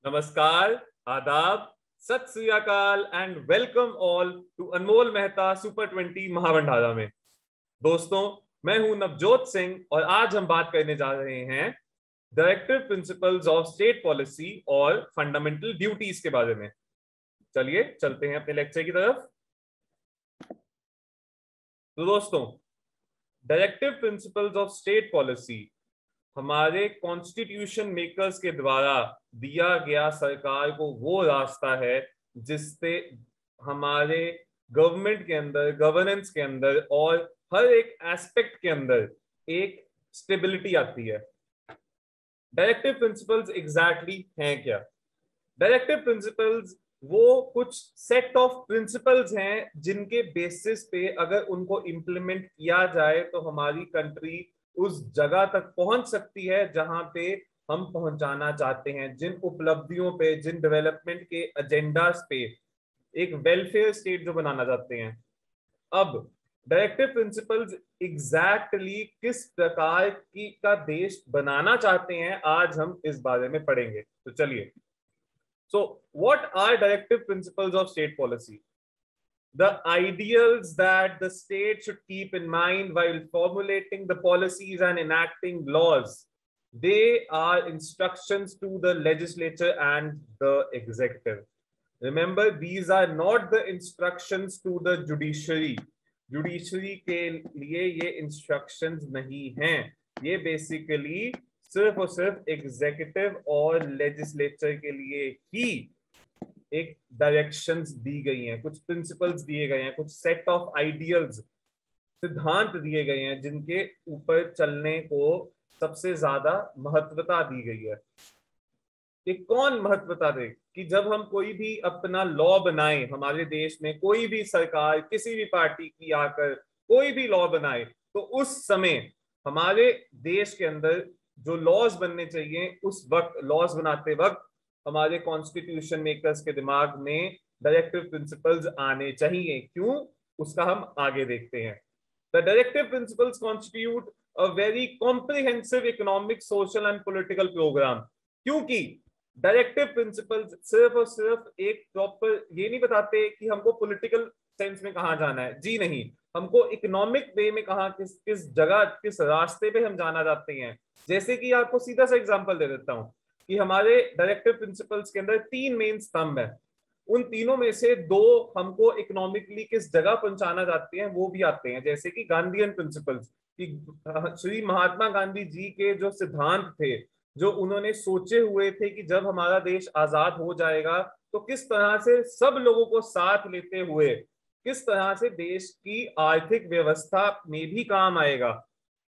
नमस्कार, आदाब, सत श्री अकाल and welcome all to Anmol Mehta super 20 महाभंडारा में। दोस्तों, मैं हूं नवजोत सिंह और आज हम बात करने जा रहे हैं directive principles of state policy और फंडामेंटल ड्यूटीज के बारे में। चलिए चलते हैं अपने लेक्चर की तरफ। तो दोस्तों, directive principles of state policy हमारे कॉन्स्टिट्यूशन मेकर्स के द्वारा दिया गया सरकार को वो रास्ता है जिससे हमारे गवर्नमेंट के अंदर, गवर्नेंस के अंदर और हर एक एस्पेक्ट के अंदर एक स्टेबिलिटी आती है। डायरेक्टिव प्रिंसिपल्स एग्जैक्टली हैं क्या? डायरेक्टिव प्रिंसिपल्स वो कुछ सेट ऑफ प्रिंसिपल्स हैं जिनके बेसिस पे अगर उनको इंप्लीमेंट किया जाए तो हमारी कंट्री उस जगह तक पहुंच सकती है जहां पे हम पहुंचाना चाहते हैं, जिन उपलब्धियों पे, जिन डेवलपमेंट के एजेंडास पे, एक वेलफेयर स्टेट जो बनाना चाहते हैं। अब डायरेक्टिव प्रिंसिपल्स एग्जैक्टली किस प्रकार की का देश बनाना चाहते हैं, आज हम इस बारे में पढ़ेंगे। तो चलिए, so what are directive principles of state policy? The ideals that the state should keep in mind while formulating the policies and enacting laws. They are instructions to the legislature and the executive. Remember, these are not the instructions to the judiciary. Judiciary के लिए ये instructions नहीं हैं, ये basically सिर्फ और सिर्फ executive और लेजिस्लेचर के लिए ही एक डायरेक्शंस दी गई हैं, कुछ प्रिंसिपल्स दिए गए हैं, कुछ सेट ऑफ आइडियल्स, सिद्धांत दिए गए हैं जिनके ऊपर चलने को सबसे ज्यादा महत्वता दी गई है। कि कौन महत्वता दे कि जब हम कोई भी अपना लॉ बनाए, हमारे देश में कोई भी सरकार किसी भी पार्टी की आकर कोई भी लॉ बनाए, तो उस समय हमारे देश के अंदर जो लॉज बनने चाहिए, उस वक्त लॉज बनाते वक्त हमारे कॉन्स्टिट्यूशन मेकर्स के दिमाग में डायरेक्टिव प्रिंसिपल्स आने चाहिए। क्यों? उसका हम आगे देखते हैं। The directive principles constitute a very comprehensive economic, social and political program. क्योंकि डायरेक्टिव प्रिंसिपल्स सिर्फ और सिर्फ एक प्रॉपर ये नहीं बताते कि हमको पॉलिटिकल सेंस में कहाँ जाना है, जी नहीं, हमको इकोनॉमिक वे में कहाँ, किस किस जगह, किस रास्ते पे हम जाना चाहते हैं। जैसे कि आपको सीधा सा एग्जांपल दे देता हूँ कि हमारे डायरेक्टिव प्रिंसिपल्स के अंदर 3 मेन स्तंभ है। उन तीनों में से 2 हमको इकोनॉमिकली किस जगह पहुंचाना चाहते हैं वो भी आते हैं, जैसे कि गांधीयन प्रिंसिपल्स, कि श्री महात्मा गांधी जी के जो सिद्धांत थे, जो उन्होंने सोचे हुए थे कि जब हमारा देश आजाद हो जाएगा तो किस तरह से सब लोगों को साथ लेते हुए किस तरह से देश की आर्थिक व्यवस्था में भी काम आएगा,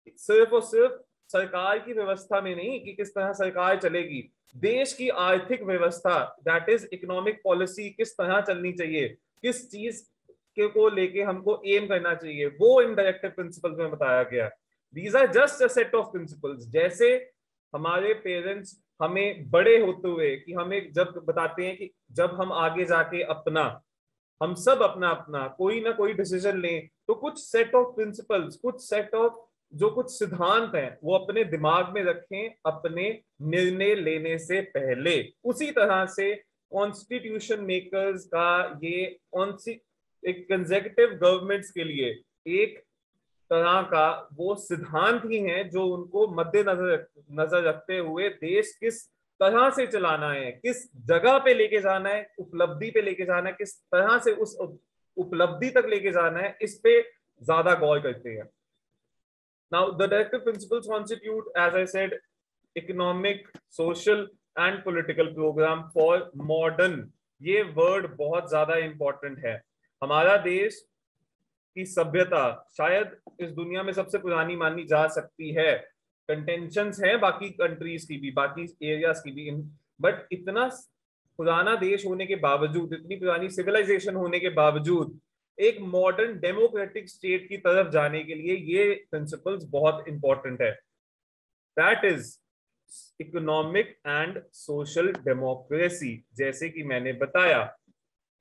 सिर्फ और सिर्फ सरकार की व्यवस्था में नहीं कि किस तरह सरकार चलेगी, देश की आर्थिक व्यवस्था, दैट इज इकोनॉमिक पॉलिसी किस तरह चलनी चाहिए, किस चीज के को लेके हमको एम करना चाहिए, वो इन डायरेक्टिव प्रिंसिपल्स में बताया गया। These are just a set of principles. जैसे हमारे पेरेंट्स हमें बड़े होते हुए कि हमें जब बताते हैं कि जब हम आगे जाके अपना, हम सब अपना अपना कोई ना कोई डिसीजन लें, तो कुछ सेट ऑफ प्रिंसिपल्स, कुछ सेट ऑफ जो कुछ सिद्धांत हैं वो अपने दिमाग में रखें अपने निर्णय लेने से पहले। उसी तरह से कॉन्स्टिट्यूशन मेकर्स का ये एक कंसेक्यूटिव गवर्नमेंट्स के लिए एक तरह का वो सिद्धांत ही है जो उनको मद्देनजर नजर रखते हुए देश किस तरह से चलाना है, किस जगह पे लेके जाना है, उपलब्धि पे लेके जाना है, किस तरह से उस उपलब्धि तक लेके जाना है, इस पे ज्यादा गौर करते हैं। Now, the directive principles constitute, as I said, economic, social and political program for modern। ये वर्ड बहुत ज्यादा इंपॉर्टेंट है। हमारा देश की सभ्यता शायद इस दुनिया में सबसे पुरानी मानी जा सकती है। कंटेंशंस है बाकी कंट्रीज की भी, बाकी एरियाज की भी, बट इतना पुराना देश होने के बावजूद, इतनी पुरानी सिविलाइजेशन होने के बावजूद एक मॉडर्न डेमोक्रेटिक स्टेट की तरफ जाने के लिए ये प्रिंसिपल्स बहुत इंपॉर्टेंट है। That is economic and social democracy. जैसे कि मैंने बताया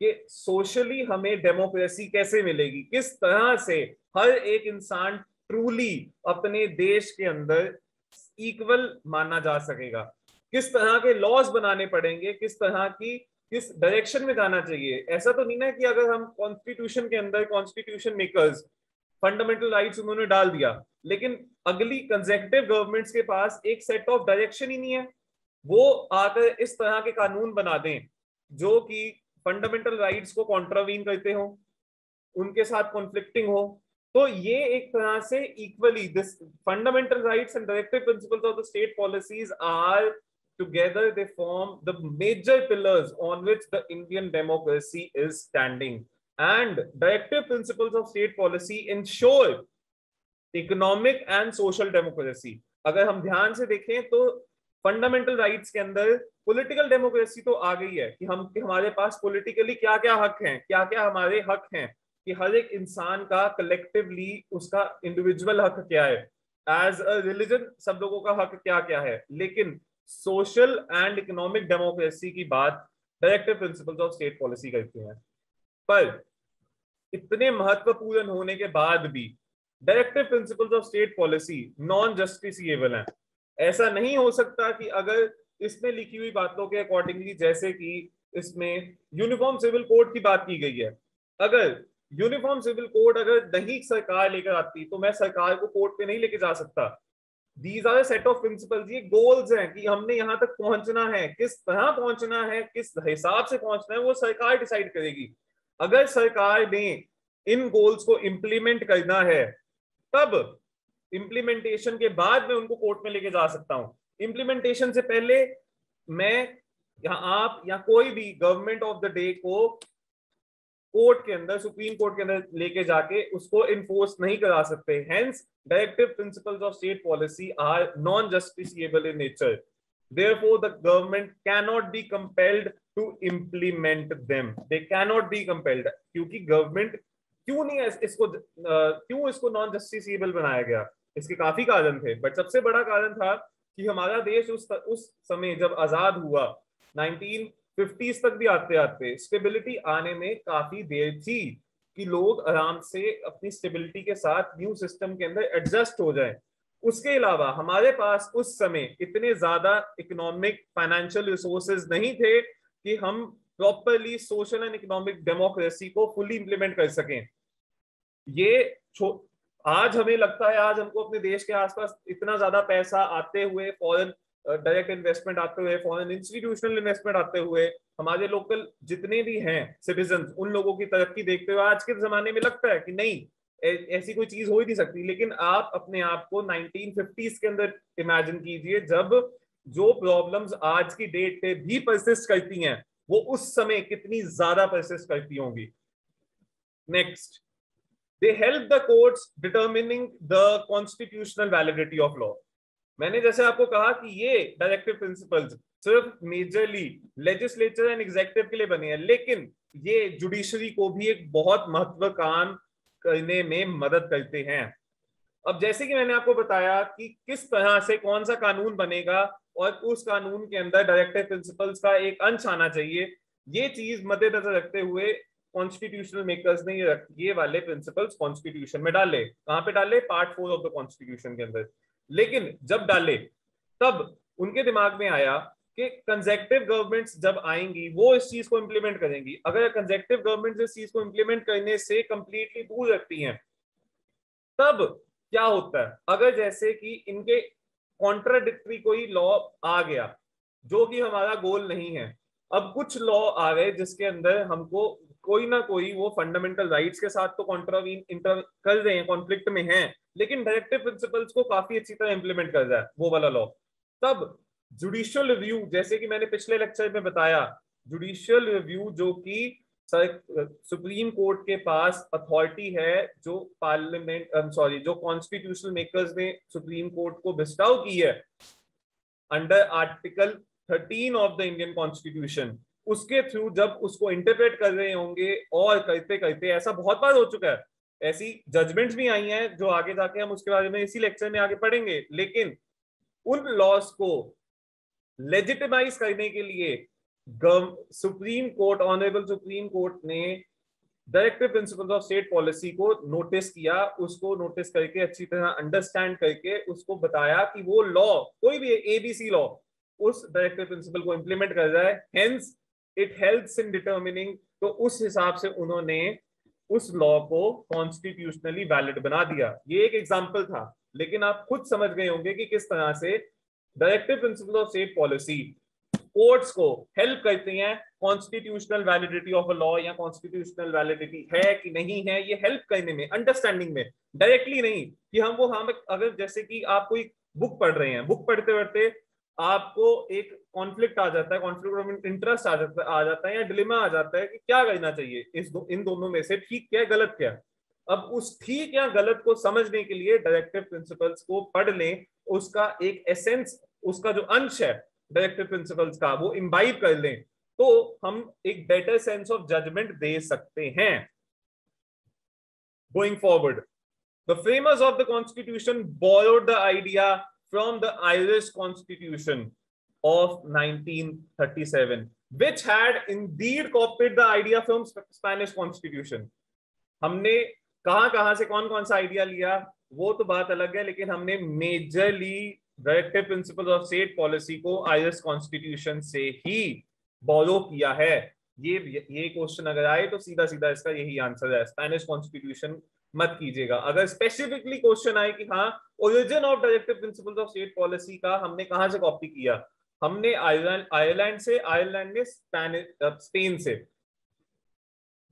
कि सोशली हमें डेमोक्रेसी कैसे मिलेगी, किस तरह से हर एक इंसान ट्रूली अपने देश के अंदर इक्वल माना जा सकेगा, किस तरह के लॉज बनाने पड़ेंगे, किस तरह की किस डायरेक्शन में जाना चाहिए। ऐसा तो नहीं ना कि अगर हम कॉन्स्टिट्यूशन के अंदर, कॉन्स्टिट्यूशन मेकर्स फंडामेंटल राइट्स उन्होंने डाल दिया, लेकिन अगली कंसेक्यूटिव गवर्नमेंट्स के पास एक सेट ऑफ डायरेक्शन ही नहीं है, वो आकर इस तरह के कानून बना दें जो कि फंडामेंटल राइट्स को कॉन्ट्रावीन करते हो, उनके साथ कॉन्फ्लिक्टिंग हो। तो ये एक तरह से equally this fundamental rights and directive principles of the state policies are together they form the major pillars on which the Indian democracy is standing, and directive principles of state policy ensure economic and social democracy। अगर हम ध्यान से देखें तो fundamental rights के अंदर political democracy तो आ गई है कि हमारे पास पॉलिटिकली क्या क्या हक हैं, क्या क्या हमारे हक हैं, कि हर एक इंसान का कलेक्टिवली उसका इंडिविजुअल हक क्या है, एज अ रिलीजन सब लोगों का हक क्या क्या है। लेकिन सोशल एंड इकोनॉमिक डेमोक्रेसी की बात directive principles of state policy करते हैं। पर इतने महत्वपूर्ण होने के बाद भी directive principles of state policy non justiciable हैं। ऐसा नहीं हो सकता कि अगर इसमें लिखी हुई बातों के अकॉर्डिंगली, जैसे कि इसमें यूनिफॉर्म सिविल कोड की बात की गई है, अगर यूनिफॉर्म सिविल कोड अगर नहीं सरकार लेकर आती तो मैं सरकार को कोर्ट पे नहीं लेके जा सकता। These are set of principles, ये गोल्स हैं कि हमने यहां तक पहुंचना है, किस तरह पहुंचना है, किस हिसाब से पहुंचना है, वो सरकार डिसाइड करेगी। अगर सरकार ने इन गोल्स को इंप्लीमेंट करना है तब इंप्लीमेंटेशन के बाद मैं उनको कोर्ट में लेके जा सकता हूं। इंप्लीमेंटेशन से पहले मैं या आप या कोई भी गवर्नमेंट ऑफ द डे को कोर्ट के अंदर, सुप्रीम कोर्ट के अंदर लेके जाके उसको इन्फोर्स नहीं करा सकते। Hence directive principles of state policy are non justiciable in nature, therefore the government cannot be compelled to implement them, they cannot be compelled। क्योंकि गवर्नमेंट क्यों नहीं है इसको क्यों इसको नॉन जस्टिसिएबल बनाया गया, इसके काफी कारण थे, बट सबसे बड़ा कारण था कि हमारा देश उस समय जब आजाद हुआ 1950s तक भी आते आते स्टेबिलिटी आने में काफी देर थी कि लोग आराम से अपनी स्टेबिलिटी के साथ न्यू सिस्टम के अंदर एडजस्ट हो जाए। उसके अलावा हमारे पास उस समय इतने ज्यादा इकोनॉमिक फाइनेंशियल रिसोर्सेज नहीं थे कि हम properly social and economic democracy को फुली इंप्लीमेंट कर सकें। ये आज हमें लगता है, आज हमको अपने देश के आसपास इतना ज्यादा पैसा आते हुए, फॉरेन डायरेक्ट इन्वेस्टमेंट आते हुए, फॉरेन इंस्टीट्यूशनल इन्वेस्टमेंट आते हुए, हमारे लोकल जितने भी हैं सिटीजन, उन लोगों की तरक्की देखते हुए आज के जमाने में लगता है कि नहीं ऐसी कोई चीज हो ही नहीं सकती। लेकिन आप अपने आप को 1950s के अंदर इमेजिन कीजिए, जब जो प्रॉब्लम्स आज की डेट पे भी परसिस्ट करती हैं वो उस समय कितनी ज्यादा परसिस्ट करती होंगी। Next, they help the courts determining the constitutional validity of law. मैंने जैसे आपको कहा कि ये डायरेक्टिव प्रिंसिपल्स सिर्फ मेजरली लेजिस्लेचर एंड एग्जीक्यूटिव के लिए बने हैं, लेकिन ये जुडिशरी को भी एक बहुत महत्वपूर्ण काम करने में मदद करते हैं। अब जैसे कि मैंने आपको बताया कि किस तरह से कौन सा कानून बनेगा और उस कानून के अंदर डायरेक्टिव प्रिंसिपल्स का एक अंश आना चाहिए, ये चीज मद्देनजर रखते हुए कॉन्स्टिट्यूशनल मेकर्स ने ये वाले प्रिंसिपल्स कॉन्स्टिट्यूशन में डाले। कहां पे डाले? पार्ट 4 ऑफ द कॉन्स्टिट्यूशन के अंदर। लेकिन जब डाले तब उनके दिमाग में आया कि कंसेक्यूटिव गवर्नमेंट्स जब आएंगी वो इस चीज को इंप्लीमेंट करेंगी। अगर कंसेक्यूटिव गवर्नमेंट्स इस चीज को इंप्लीमेंट करने से कंप्लीटली दूर रखती हैं तब क्या होता है? अगर जैसे कि इनके कॉन्ट्राडिक्टरी कोई लॉ आ गया जो कि हमारा गोल नहीं है, अब कुछ लॉ आ गए जिसके अंदर हमको कोई ना कोई वो फंडामेंटल राइट्स के साथ तो कॉन्ट्रावीन इंटर कर रहे हैं, कॉन्फ्लिक्ट में हैं, लेकिन डायरेक्टिव प्रिंसिपल्स को काफी अच्छी तरह इंप्लीमेंट कर रहा है वो वाला लॉ, तब जुडिशियल रिव्यू, जैसे कि मैंने पिछले लेक्चर में बताया, जुडिशियल रिव्यू जो कि सुप्रीम कोर्ट के पास अथॉरिटी है, जो पार्लियामेंट सॉरी जो कॉन्स्टिट्यूशनल मेकर्स ने सुप्रीम कोर्ट को बिस्टाउ की है under article 13 of the Indian constitution, उसके थ्रू जब उसको इंटरप्रेट कर रहे होंगे, और करते करते ऐसा बहुत बार हो चुका है, ऐसी जजमेंट्स भी आई हैं जो आगे जाके हम उसके बारे में इसी लेक्चर में आगे पढ़ेंगे, लेकिन उन लॉस को लेजिटिमाइज करने के लिए supreme court, honourable supreme court ने directive principles of state policy को नोटिस किया, उसको नोटिस करके अच्छी तरह अंडरस्टैंड करके उसको बताया कि वो लॉ, कोई भी एबीसी लॉ, उस डायरेक्टिव प्रिंसिपल को इंप्लीमेंट कर रहा है, hence it helps in determining. तो उस हिसाब से उन्होंने उस लॉ को कॉन्स्टिट्यूशनली वैलिड बना दिया। ये एक एग्जांपल था, लेकिन आप खुद समझ गए होंगे कि किस तरह से directive principle of state policy courts को हेल्प करती हैं constitutional validity of a law, या कॉन्स्टिट्यूशनल वैलिडिटी है कि नहीं है, ये हेल्प करने में, अंडरस्टैंडिंग में, डायरेक्टली नहीं कि हम अगर जैसे कि आप कोई बुक पढ़ रहे हैं, बुक पढ़ते पढ़ते आपको एक कॉन्फ्लिक्ट आ जाता है, कॉन्फ्लिक्ट ऑफ इंटरेस्ट आ जाता है या डिलेमा आ जाता है कि क्या करना चाहिए इन दोनों में से, ठीक क्या है गलत क्या है। अब उस ठीक या गलत को समझने के लिए डायरेक्टिव प्रिंसिपल्स को पढ़ लें, उसका एक एसेंस, उसका जो अंश है डायरेक्टिव प्रिंसिपल्स का, वो इम्बाइब कर लें, तो हम एक बेटर सेंस ऑफ जजमेंट दे सकते हैं going forward. The framers of the Constitution borrowed the idea from the Irish Constitution of 1937, which had indeed copied the idea from Spanish Constitution. हमने कहां से कौन कौन सा आइडिया लिया वो तो बात अलग है, लेकिन हमने majorly directive principle of state policy को आयरिश कॉन्स्टिट्यूशन से ही बॉरो किया है। ये क्वेश्चन अगर आए तो सीधा सीधा इसका यही आंसर है, स्पेनिश कॉन्स्टिट्यूशन मत कीजिएगा। अगर स्पेसिफिकली क्वेश्चन आए कि हाँ origin of directive principles of state policy का हमने कहां से कॉपी किया, हमने आयरलैंड से, आयरलैंड ने स्पेन से।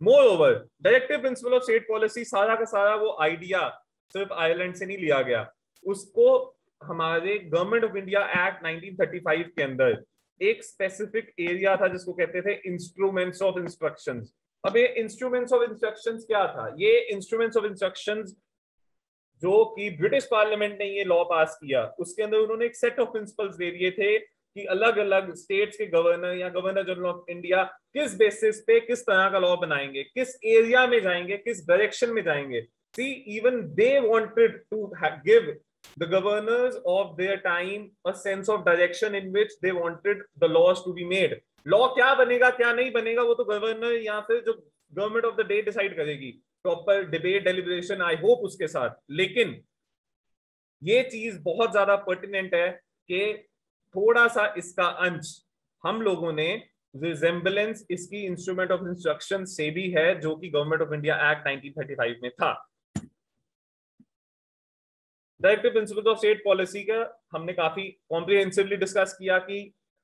More over directive principle of state policy सारा का सारा वो आइडिया सिर्फ आयरलैंड से नहीं लिया गया, उसको हमारे गवर्नमेंट ऑफ इंडिया एक्ट 1935 के अंदर एक स्पेसिफिक एरिया था जिसको कहते थे इंस्ट्रूमेंट्स ऑफ इंस्ट्रक्शंस। अब ये इंस्ट्रूमेंट्स ऑफ इंस्ट्रक्शंस क्या था? ये इंस्ट्रूमेंट्स ऑफ इंस्ट्रक्शंस जो कि ब्रिटिश पार्लियामेंट ने ये लॉ पास किया, उसके अंदर उन्होंने एक सेट ऑफ प्रिंसिपल्स दे दिए थे कि अलग अलग स्टेट्स के गवर्नर या गवर्नर जनरल ऑफ इंडिया किस बेसिस पे किस तरह का लॉ बनाएंगे, किस एरिया में जाएंगे, किस डायरेक्शन में जाएंगे। See even they wanted to give the governors of their time a sense of direction in which they wanted the laws to be made. Law क्या बनेगा क्या नहीं बनेगा वो तो गवर्नर या फिर जो government of the day decide करेगी, proper debate deliberation I hope उसके साथ। लेकिन ये चीज बहुत ज्यादा पर्टिनेंट है कि थोड़ा सा इसका अंश हम लोगों ने रिजेम्बलेंस इसकी इंस्ट्रूमेंट ऑफ इंस्ट्रक्शन से भी है, जो कि गवर्नमेंट ऑफ इंडिया एक्ट 1935 में था। Directive principles of state policy का हमने काफी कॉम्प्रिहेंसिवली डिस्कस किया कि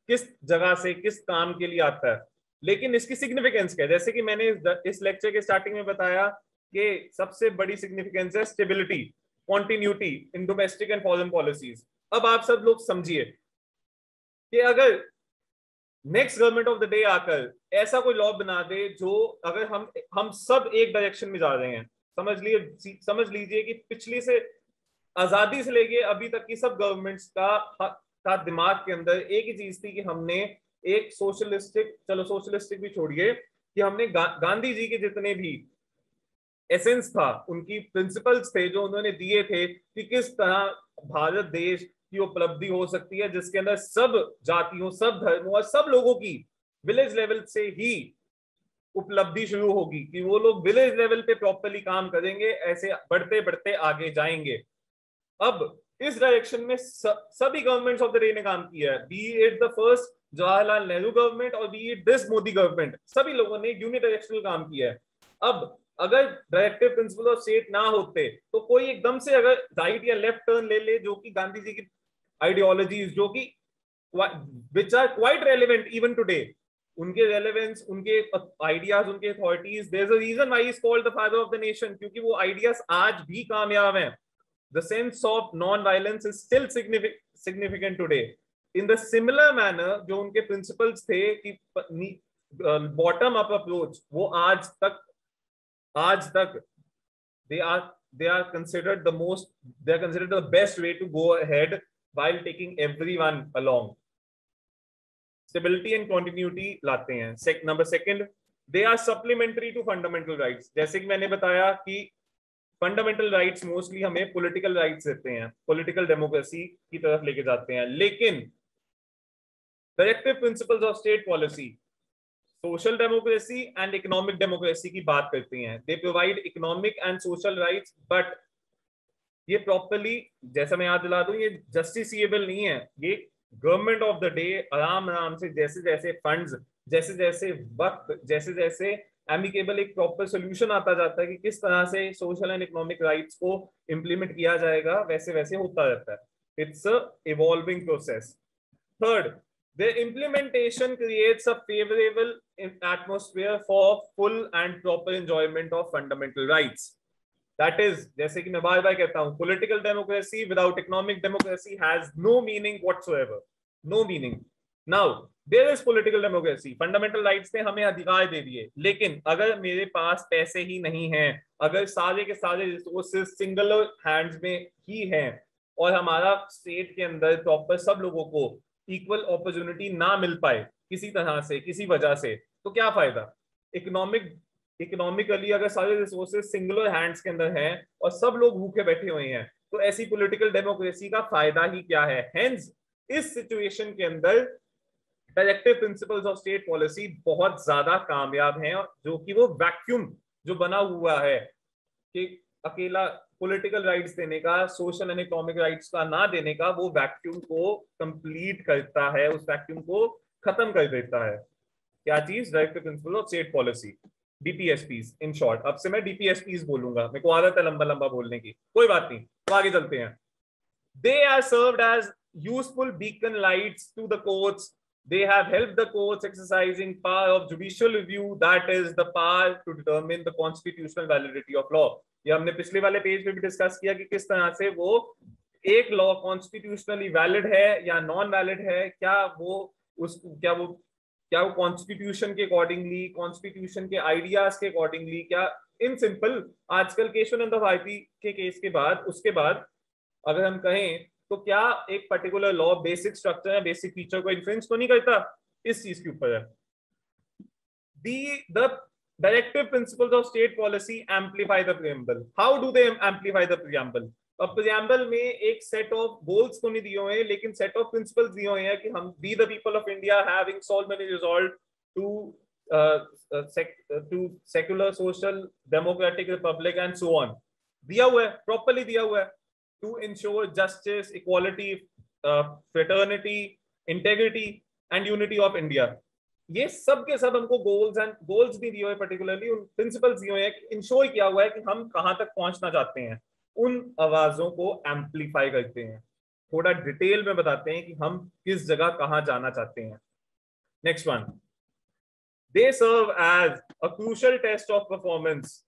किस जगह से किस काम के लिए आता है, लेकिन इसकी सिग्निफिकेंस क्या है। जैसे कि मैंने इस लेक्चर के स्टार्टिंग में बताया कि सबसे बड़ी सिग्निफिकेंस है stability, continuity in domestic and foreign policies. अब आप सब लोग समझिए कि अगर next government of the day आकर ऐसा कोई लॉ बना दे जो अगर हम सब एक डायरेक्शन में जा रहे हैं, समझ लीजिए कि पिछली से आजादी से लेके अभी तक की सब गवर्नमेंट्स का दिमाग के अंदर एक ही चीज थी कि हमने एक सोशलिस्टिक, चलो सोशलिस्टिक भी छोड़िए, कि हमने गांधी जी के जितने भी एसेंस था, उनकी प्रिंसिपल्स थे जो उन्होंने दिए थे कि किस तरह भारत देश की उपलब्धि हो सकती है जिसके अंदर सब जातियों, सब धर्मों और सब लोगों की विलेज लेवल से ही उपलब्धि शुरू होगी, कि वो लोग विलेज लेवल पे प्रॉपरली काम करेंगे, ऐसे बढ़ते बढ़ते आगे जाएंगे। अब इस डायरेक्शन में सभी गवर्नमेंट्स ऑफ द डे ने काम किया है, be it the first Jawaharlal Nehru government और be it this Modi government, सभी लोगों ने यूनिडायरेक्शनल काम किया है। अब अगर डायरेक्टिव प्रिंसिपल ऑफ स्टेट ना होते तो कोई एकदम से अगर राइट या लेफ्ट टर्न ले ले, जो कि गांधी जी की आइडियोलॉजीज जो कि which are quite relevant even today, उनके रेलेवेंस, उनके आइडियाज, उनके authorities, there is a reason why is called the father of the nation, क्योंकि वो आइडियाज आज भी कामयाब हैं। The sense of non-violence is still significant today. In the similar manner, जो उनके principles थे कि bottom up approach, वो आज तक they are considered the best way to go ahead while taking everyone along. Stability and continuity लाते हैं। Number second, they are supplementary to fundamental rights. जैसे कि मैंने बताया कि फंडामेंटल राइट्स मोस्टली हमें पॉलिटिकल राइट्स देते हैं, पॉलिटिकल डेमोक्रेसी की तरफ लेके जाते हैं, लेकिन directive principles of state policy social democracy and economic democracy की बात करती हैं. They provide economic and social rights, but ये प्रॉपरली, जैसा मैं याद दिला दूं, ये जस्टिसिएबल नहीं है. ये गवर्नमेंट ऑफ द डे आराम आराम से जैसे जैसे फंड्स, जैसे जैसे वक्त, जैसे जैसे एमिकेबल एक प्रॉपर सोल्यूशन आता जाता है कि किस तरह से सोशल एंड इकोनॉमिक राइट्स को इंप्लीमेंट किया जाएगा, वैसे वैसे होता रहता है. It's a evolving process. Third, their implementation creates a favorable atmosphere for full and proper enjoyment of fundamental rights. That is, जैसे कि मैं बार बार कहता हूं, political democracy without economic democracy has no meaning whatsoever. No meaning. Now, there is political democracy. Fundamental rights ने हमें अधिकार दे दिए, लेकिन अगर मेरे पास पैसे ही नहीं हैं, अगर सारे के सारे रिसोर्सेज सिंगल हैंड्स में ही हैं, और हमारा स्टेट के अंदर प्रॉपर सब लोगों को इक्वल अपॉर्चुनिटी ना मिल पाए किसी तरह से, किसी वजह से, तो क्या फायदा. इकोनॉमिकली अगर सारे रिसोर्सेज सिंगुलर हैंड्स के अंदर हैं और सब लोग भूखे बैठे हुए हैं, तो ऐसी पॉलिटिकल डेमोक्रेसी का फायदा ही क्या है. हेंस इस सिचुएशन के अंदर directive principles of state policy बहुत ज्यादा कामयाब हैं, जो कि वो वैक्यूम जो बना हुआ है कि अकेला पॉलिटिकल राइट्स देने का, सोशल एंड इकोनॉमिक राइट्स का ना देने का, वो वैक्यूम को कंप्लीट करता है, उस वैक्यूम को खत्म कर देता है. क्या चीज? Directive principle of state policy, DPSPs. In short, अब से मैं डीपीएसपीज बोलूंगा, मेरे को आदत है लंबा लंबा बोलने की, कोई बात नहीं, तो आगे चलते हैं. They are served as useful beacon lights to the courts. They have helped the courts exercising power of judicial review, that is the power to determine the constitutional validity of law. ये हमने पिछले वाले page पे भी discuss किया कि किस तरह से वो एक लॉ कॉन्स्टिट्यूशनली वैलिड है या नॉन वैलिड है, क्या वो कॉन्स्टिट्यूशन के अकॉर्डिंगली, कॉन्स्टिट्यूशन के आइडियाज के अकॉर्डिंगली, क्या इन सिंपल आजकल केशवानंद भारती के केस के बाद, उसके बाद अगर हम कहें तो क्या एक पर्टिकुलर लॉ बेसिक स्ट्रक्चर या बेसिक फीचर को इन्फ्लुएंस तो नहीं करता, इस चीज के ऊपर है. The directive principles of state policy amplify the preamble. How do they amplify the preamble? अब preamble में एक set of goals को नहीं दिए हुए हैं, लेकिन set of principles दिए हुए हैं कि हम we the people of India having solemnly resolved to secular, social, democratic republic and so on. दिया हुआ है, properly दिया हुआ है. To ensure justice, equality, fraternity, integrity and unity of India. ये सब के सब हमको गोल्स भी दिए हुए, पर्टिकुलरली उन प्रिंसिपल्स दिए हुए हैं, इंश्योर किया हुआ है कि हम कहां तक पहुंचना चाहते हैं, उन आवाजों को एम्पलीफाई करते हैं, थोड़ा डिटेल में बताते हैं कि हम किस जगह कहां जाना चाहते हैं. Next one, they serve as a crucial test of performance.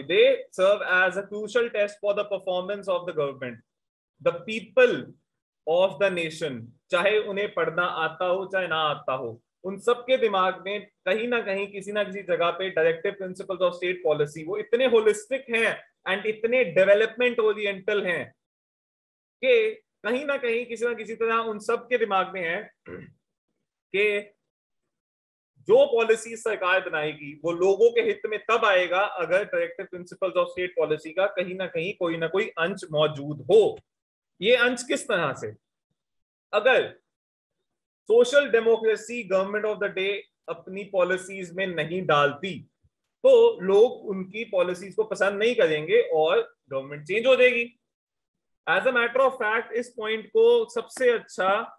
They serve as a crucial test for the performance of the government. The people of the nation, चाहे उन्हें पढ़ना आता हो चाहे ना आता हो, उन सबके दिमाग में कहीं ना कहीं किसी ना किसी जगह पे directive principles of state policy वो इतने होलिस्टिक हैं एंड इतने डेवलपमेंट ओरिएंटल हैं कि कहीं ना कहीं किसी ना किसी तरह उन सबके दिमाग में है कि जो पॉलिसी सरकार बनाएगी वो लोगों के हित में तब आएगा अगर directive principles of state policy का कहीं ना कोई अंश मौजूद हो. ये अंश किस तरह से? अगर social democracy government of the day अपनी पॉलिसीज में नहीं डालती तो लोग उनकी पॉलिसीज को पसंद नहीं करेंगे और गवर्नमेंट चेंज हो जाएगी. As a matter of fact इस पॉइंट को सबसे अच्छा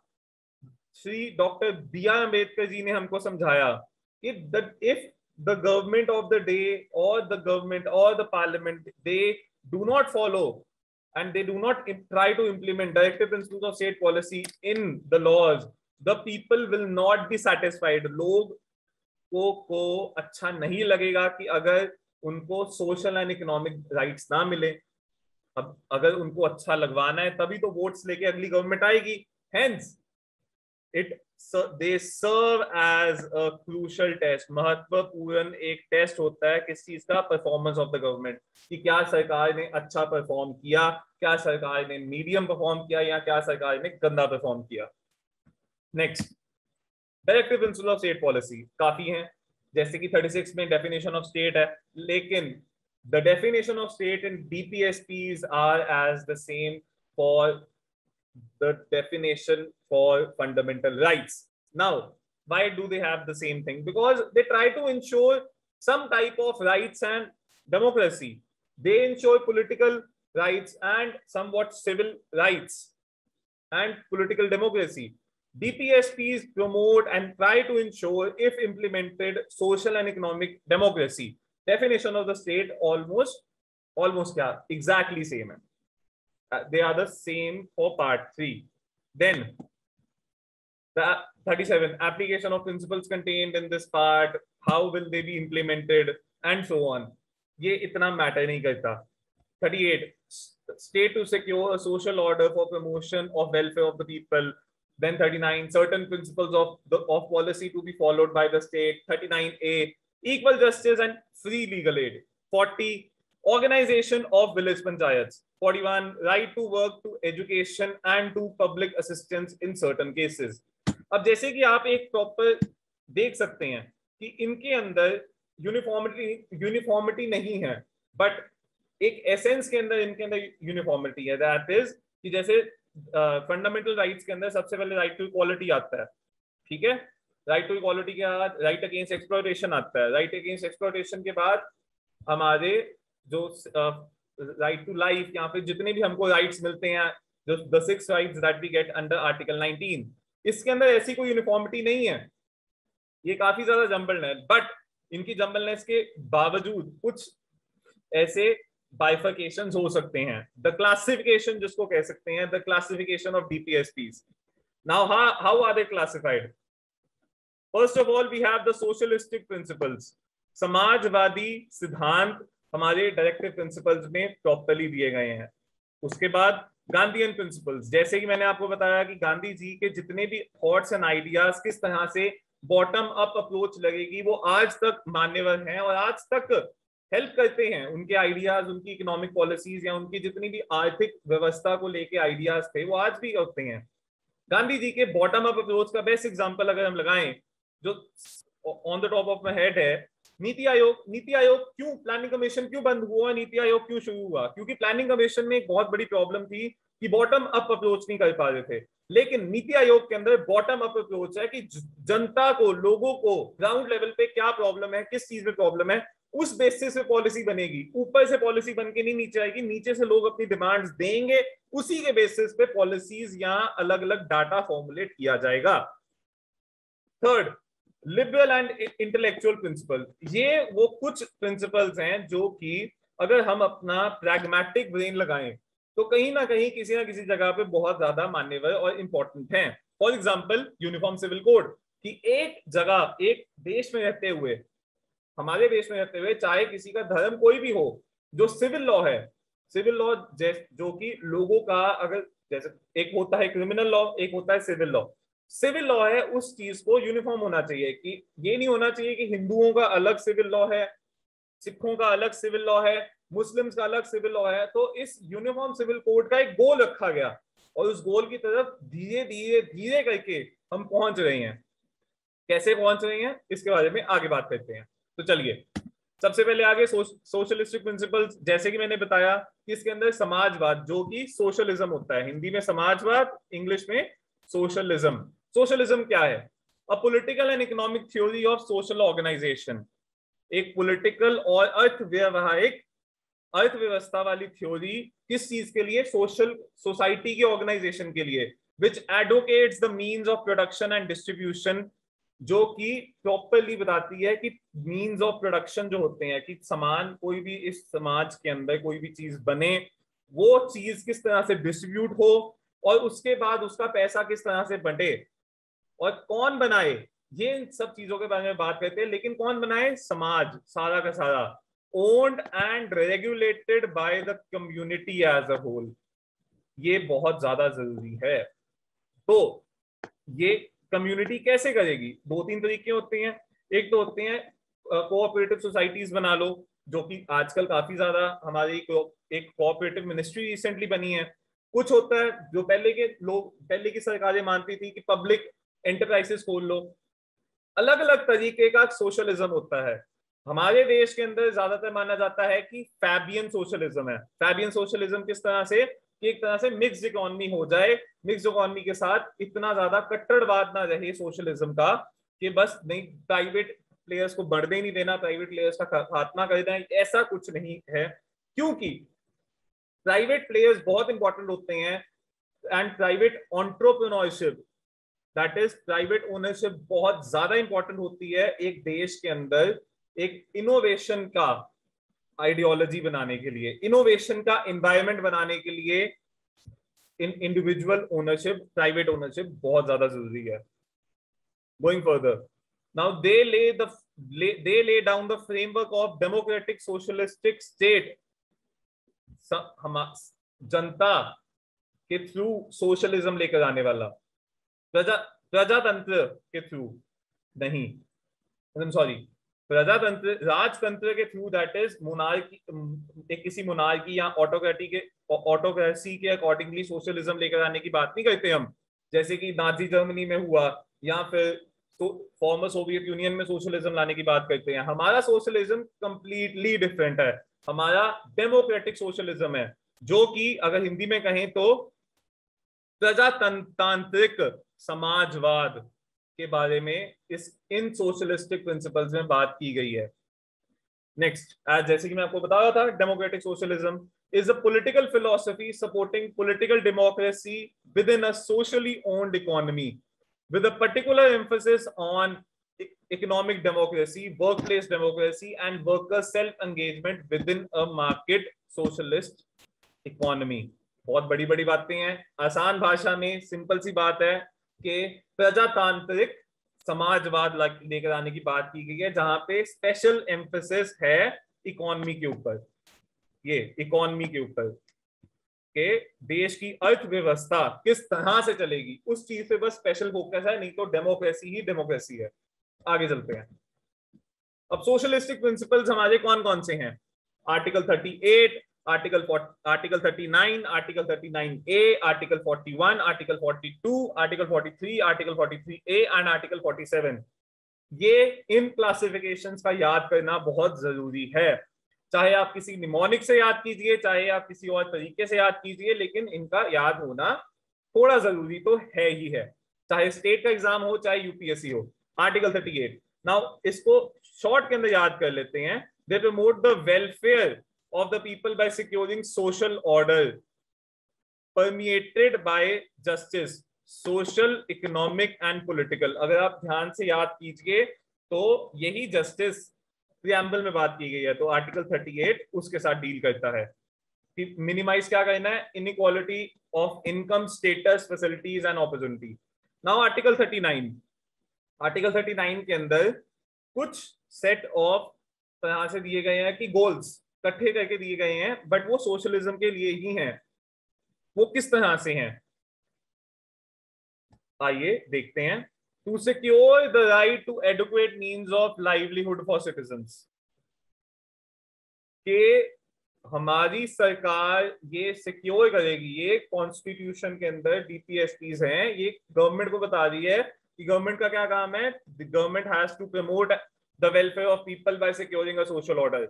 श्री डॉक्टर बी.आर. अम्बेडकर जी ने हमको समझाया कि if the government of the day और द गवर्नमेंट और the parliament they do not follow and they do not try to implement directive principles of state policy in the laws, the people will not be satisfied. लोग को अच्छा नहीं लगेगा कि अगर उनको सोशल एंड इकोनॉमिक राइट्स ना मिले. अब अगर उनको अच्छा लगवाना है तभी तो वोट्स लेके अगली गवर्नमेंट आएगी. Hence they serve as a crucial test. महत्वपूर्ण एक टेस्ट होता है किस चीज का? परफॉर्मेंस ऑफ द गवर्नमेंट, कि क्या सरकार ने अच्छा परफॉर्म किया, क्या सरकार ने मीडियम परफॉर्म किया या क्या सरकार ने गंदा परफॉर्म किया. Next, directive principle of state policy काफी हैं, जैसे कि 36 में डेफिनेशन ऑफ स्टेट है, लेकिन the definition of state in DPSPs are as the same for the definition for fundamental rights. Now, why do they have the same thing? Because they try to ensure some type of rights and democracy. They ensure political rights and somewhat civil rights and political democracy. DPSPs promote and try to ensure, if implemented, social and economic democracy. Definition of the state almost kya? Exactly same hai. They are the same for part 3. Then the 37 application of principles contained in this part, how will they be implemented and so on. ये इतना matter नहीं करता. 38 state to secure a social order for promotion of welfare of the people. Then 39 certain principles of policy to be followed by the state. 39A equal justice and free legal aid. 40 organization of village panchayats. 41 right to work to education and to public assistance in certain cases. अब जैसे कि आप एक proper देख सकते हैं कि इनके अंदर यूनिफॉर्मिटी नहीं है, बट एक एसेंस के अंदर इनके अंदर यूनिफॉर्मिटी है. दैट इज कि जैसे फंडामेंटल राइट्स के अंदर सबसे पहले राइट टू इक्वालिटी आता है. ठीक है, राइट टू इक्वालिटी के बाद राइट अगेंस्ट एक्सप्लॉयटेशन आता है. राइट अगेंस्ट एक्सप्लॉयटेशन के बाद हमारे जो राइट टू लाइफ, या फिर जितने भी हमको राइट्स मिलते हैं, जो the 6 rights that we get under article 19, इसके अंदर ऐसी कोई यूनिफॉर्मिटी नहीं है. ये काफी ज्यादा जंबल्ड है, बट इनकी जंबलनेस के बावजूद कुछ ऐसे बाइफर्केशंस हो सकते हैं. द क्लासिफिकेशन जिसको कह सकते हैं, the classification of DPSPs. Now how are they classified? First of all we have the socialistic principles. समाजवादी सिद्धांत हमारे डायरेक्टिव प्रिंसिपल्स में प्रॉपर्ली दिए गए हैं. उसके बाद गांधीयन प्रिंसिपल्स, जैसे कि मैंने आपको बताया कि गांधी जी के जितने भी थॉट्स एंड आइडियाज किस तरह से बॉटम अप अप्रोच लगेगी, वो आज तक मान्यवर हैं और आज तक हेल्प करते हैं. उनके आइडियाज, उनकी इकोनॉमिक पॉलिसीज या उनकी जितनी भी आर्थिक व्यवस्था को लेके आइडियाज थे, वो आज भी होते हैं. गांधी जी के बॉटम अप अप्रोच का बेस्ट एग्जांपल अगर हम लगाएं, जो on the top of my head है, नीति आयोग. नीति आयोग क्यों, प्लानिंग कमीशन क्यों बंद हुआ, नीति आयोग क्यों शुरू हुआ? क्योंकि प्लानिंग कमीशन में एक बहुत बड़ी प्रॉब्लम थी कि बॉटम अप अप्रोच नहीं कर पा रहे थे. लेकिन नीति आयोग के अंदर बॉटम अप अप्रोच है कि जनता को, लोगों को ग्राउंड लेवल पे क्या प्रॉब्लम है, किस चीज में प्रॉब्लम है, उस बेसिस पे पॉलिसी बनेगी. ऊपर से पॉलिसी बन के नहीं नीचे आएगी, नीचे से लोग अपनी डिमांड्स देंगे, उसी के बेसिस पे पॉलिसीज या अलग अलग डाटा फॉर्मुलेट किया जाएगा. Third, liberal and intellectual principle. ये वो कुछ प्रिंसिपल्स हैं जो कि अगर हम अपना प्रैग्मेटिक ब्रेन लगाएं तो कहीं ना कहीं किसी ना किसी जगह पे बहुत ज्यादा मान्यवर और इंपॉर्टेंट हैं. For example uniform civil code, कि एक जगह, एक देश में रहते हुए, हमारे देश में रहते हुए, चाहे किसी का धर्म कोई भी हो, जो सिविल लॉ है, सिविल लॉ जो कि लोगों का, अगर जैसे एक होता है क्रिमिनल लॉ, एक होता है सिविल लॉ. सिविल लॉ है, उस चीज को यूनिफॉर्म होना चाहिए. कि ये नहीं होना चाहिए कि हिंदुओं का अलग सिविल लॉ है, सिखों का अलग सिविल लॉ है, मुस्लिम्स का अलग सिविल लॉ है. तो इस यूनिफॉर्म सिविल कोड का एक गोल रखा गया और उस गोल की तरफ धीरे धीरे धीरे करके हम पहुंच रहे हैं. कैसे पहुंच रहे हैं इसके बारे में आगे बात करते हैं. तो चलिए सबसे पहले आगे सोशलिस्टिक प्रिंसिपल्स. जैसे कि मैंने बताया कि इसके अंदर समाजवाद, जो कि सोशलिज्म होता है, हिंदी में समाजवाद, इंग्लिश में सोशलिज्म. सोशलिज्म क्या है? A political and economic theory of social organisation. एक पॉलिटिकल और अर्थव्यवस्था वाली थ्योरी, किस चीज के लिए? सोशल सोसाइटी के ऑर्गेनाइजेशन के लिए. Which advocates the means of production and distribution, जो कि प्रॉपरली बताती है कि मीन्स ऑफ प्रोडक्शन जो होते हैं, कि सामान, कोई भी इस समाज के अंदर कोई भी चीज बने, वो चीज किस तरह से डिस्ट्रीब्यूट हो और उसके बाद उसका पैसा किस तरह से बंटे और कौन बनाए. ये सब चीजों के बारे में बात करते हैं. लेकिन कौन बनाए? समाज, सारा का सारा. Owned and regulated by the community as a whole. ये बहुत ज्यादा जरूरी है. तो ये कम्युनिटी कैसे करेगी? 2-3 तरीके होते हैं. एक तो होते हैं कोऑपरेटिव सोसाइटीज बना लो, जो कि आजकल काफी ज्यादा हमारी एक कोऑपरेटिव मिनिस्ट्री रिसेंटली बनी है. कुछ होता है जो पहले की सरकारें मानती थी कि पब्लिक एंटरप्राइजेस खोल लो. अलग अलग तरीके का सोशलिज्म होता है. हमारे देश के अंदर ज्यादातर माना जाता है कि फैबियन सोशलिज्म है. फैबियन सोशलिज्म किस तरह से? कि एक तरह से मिक्स्ड इकोनॉमी हो जाए, मिक्स्ड इकोनॉमी के साथ इतना ज्यादा कट्टरवाद ना रहे सोशलिज्म का कि बस नहीं प्राइवेट प्लेयर्स को बढ़ने ही नहीं देना, प्राइवेट प्लेयर्स का खात्मा कर देना, ऐसा कुछ नहीं है। क्योंकि प्राइवेट प्लेयर्स बहुत इंपॉर्टेंट होते हैं and private entrepreneurship that is private ownership बहुत ज्यादा इंपॉर्टेंट होती है एक देश के अंदर एक इनोवेशन का आइडियोलॉजी बनाने के लिए, इनोवेशन का एनवायरनमेंट बनाने के लिए इंडिविजुअल ओनरशिप, प्राइवेट ओनरशिप बहुत ज्यादा जरूरी है। Going further, now they lay down the framework of democratic socialistic state, जनता के थ्रू सोशलिज्म लेकर आने वाला, प्रजातंत्र के थ्रू नहीं, सॉरी, प्रजातंत्र राजतंत्र के थ्रू, दैट इज मोनार्की, एक किसी मोनार्की या ऑटोक्रेसी के अकॉर्डिंगली सोशलिज्म लेकर आने की बात नहीं करते हम, जैसे कि नाजी जर्मनी में हुआ या फिर फॉर्मर सोवियत यूनियन में सोशलिज्म लाने की बात करते हैं। हमारा सोशलिज्म कंप्लीटली डिफरेंट है, हमारा डेमोक्रेटिक सोशलिज्म है, जो कि अगर हिंदी में कहें तो प्रजातांत्रिक समाजवाद के बारे में इन सोशलिस्टिक प्रिंसिपल्स में बात की गई है। नेक्स्ट, जैसे कि मैं आपको बता रहा था, democratic socialism is a political philosophy supporting political democracy within a socially owned economy with a particular emphasis on economic democracy, workplace democracy and worker self-engagement within a market socialist economy। बहुत बड़ी बड़ी बातें हैं, आसान भाषा में simple सी बात है कि प्रजातांत्रिक समाजवाद लेकर आने की बात की गई है, जहां पे स्पेशल एम्फेसिस है इकोनॉमी के ऊपर, ये इकोनॉमी के ऊपर के देश की अर्थव्यवस्था किस तरह से चलेगी उस चीज पे बस स्पेशल फोकस है, नहीं तो डेमोक्रेसी ही डेमोक्रेसी है। आगे चलते हैं। अब सोशलिस्टिक प्रिंसिपल्स हमारे कौन कौन से हैं? Article 38, article 39, article 39A, article 41, article 42, article 43, article 43A and article 47। ये इन क्लासिफिकेशंस का याद करना बहुत जरूरी है, चाहे आप किसी निमोनिक से याद कीजिए, चाहे आप किसी और तरीके से याद कीजिए, लेकिन इनका याद होना थोड़ा जरूरी तो है ही है, चाहे स्टेट का एग्जाम हो चाहे यूपीएससी हो। आर्टिकल 38, नाउ इसको शॉर्ट के अंदर याद कर लेते हैं। They promote the welfare of the people by securing social order permeated by justice, social, economic and political. अगर आप ध्यान से याद कीजिए तो यही जस्टिस प्रियम्बल में बात की गई है, तो आर्टिकल 38 उसके साथ डील करता है कि मिनिमाइज क्या करना है, inequality of income, status, facilities and opportunity. Now article 39, article 39 के अंदर कुछ सेट ऑफ तरह से दिए गए हैं कि गोल्स इकट्ठे करके दिए गए हैं, बट वो सोशलिज्म के लिए ही हैं। वो किस तरह से हैं आइए देखते हैं। To secure the right to adequate means of livelihood for citizens, कि हमारी सरकार ये सिक्योर करेगी, ये कॉन्स्टिट्यूशन के अंदर डीपीएसपीज हैं, ये गवर्नमेंट को बता रही है कि गवर्नमेंट का क्या काम है। The government has to promote the welfare of people by securing a social order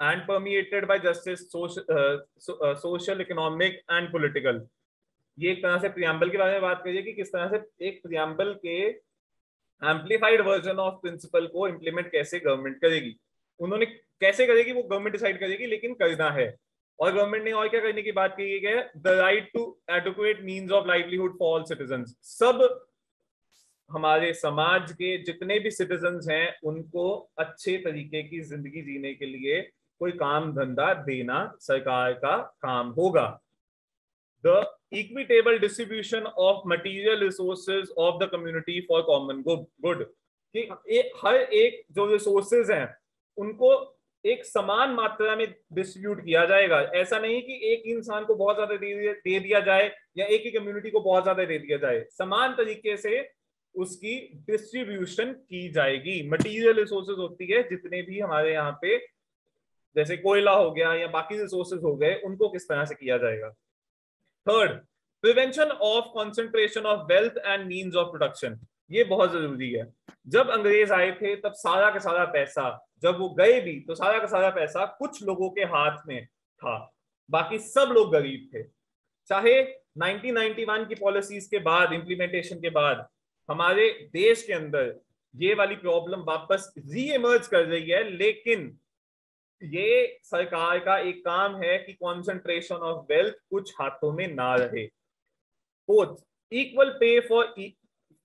and permeated by justice, social, economic and political. ये एक तरह से प्रियम्बल के बारे में बात करिए कि किस तरह से एक प्रियम्बल के एम्पलीफाइड वर्जन ऑफ प्रिंसिपल को इंप्लीमेंट कैसे गवर्नमेंट करेगी, उन्होंने कैसे करेगी वो गवर्नमेंट डिसाइड करेगी, लेकिन करना है। और गवर्नमेंट ने और क्या करने की बात की है, the right to adequate means of livelihood for all citizens. सब हमारे समाज के जितने भी सिटीजन्स हैं उनको अच्छे तरीके की जिंदगी जीने के लिए कोई काम धंधा देना सरकार का काम होगा। The equitable distribution of material resources of the community for common good, कि हर एक जो रिसोर्सेज हैं उनको एक समान मात्रा में डिस्ट्रीब्यूट किया जाएगा। ऐसा नहीं कि एक इंसान को बहुत ज्यादा दे दिया जाए या एक ही कम्युनिटी को बहुत ज्यादा दे दिया जाए, समान तरीके से उसकी डिस्ट्रीब्यूशन की जाएगी। मटीरियल रिसोर्सेज होती है जितने भी हमारे यहाँ पे, जैसे कोयला हो गया या बाकी रिसोर्सेज हो गए, उनको किस तरह से किया जाएगा। Third, prevention of concentration of wealth and means of production. ये बहुत जरूरी है। जब अंग्रेज आए थे तब सारा का सारा पैसा, जब वो गए भी तो सारा का सारा पैसा कुछ लोगों के हाथ में था। बाकी सब लोग गरीब थे। चाहे 1991 की पॉलिसीज के बाद, इंप्लीमेंटेशन के बाद हमारे देश के अंदर ये वाली प्रॉब्लम वापस री इमर्ज कर रही है, लेकिन ये सरकार का एक काम है कि कंसंट्रेशन ऑफ वेल्थ कुछ हाथों में ना रहे। Both equal pay for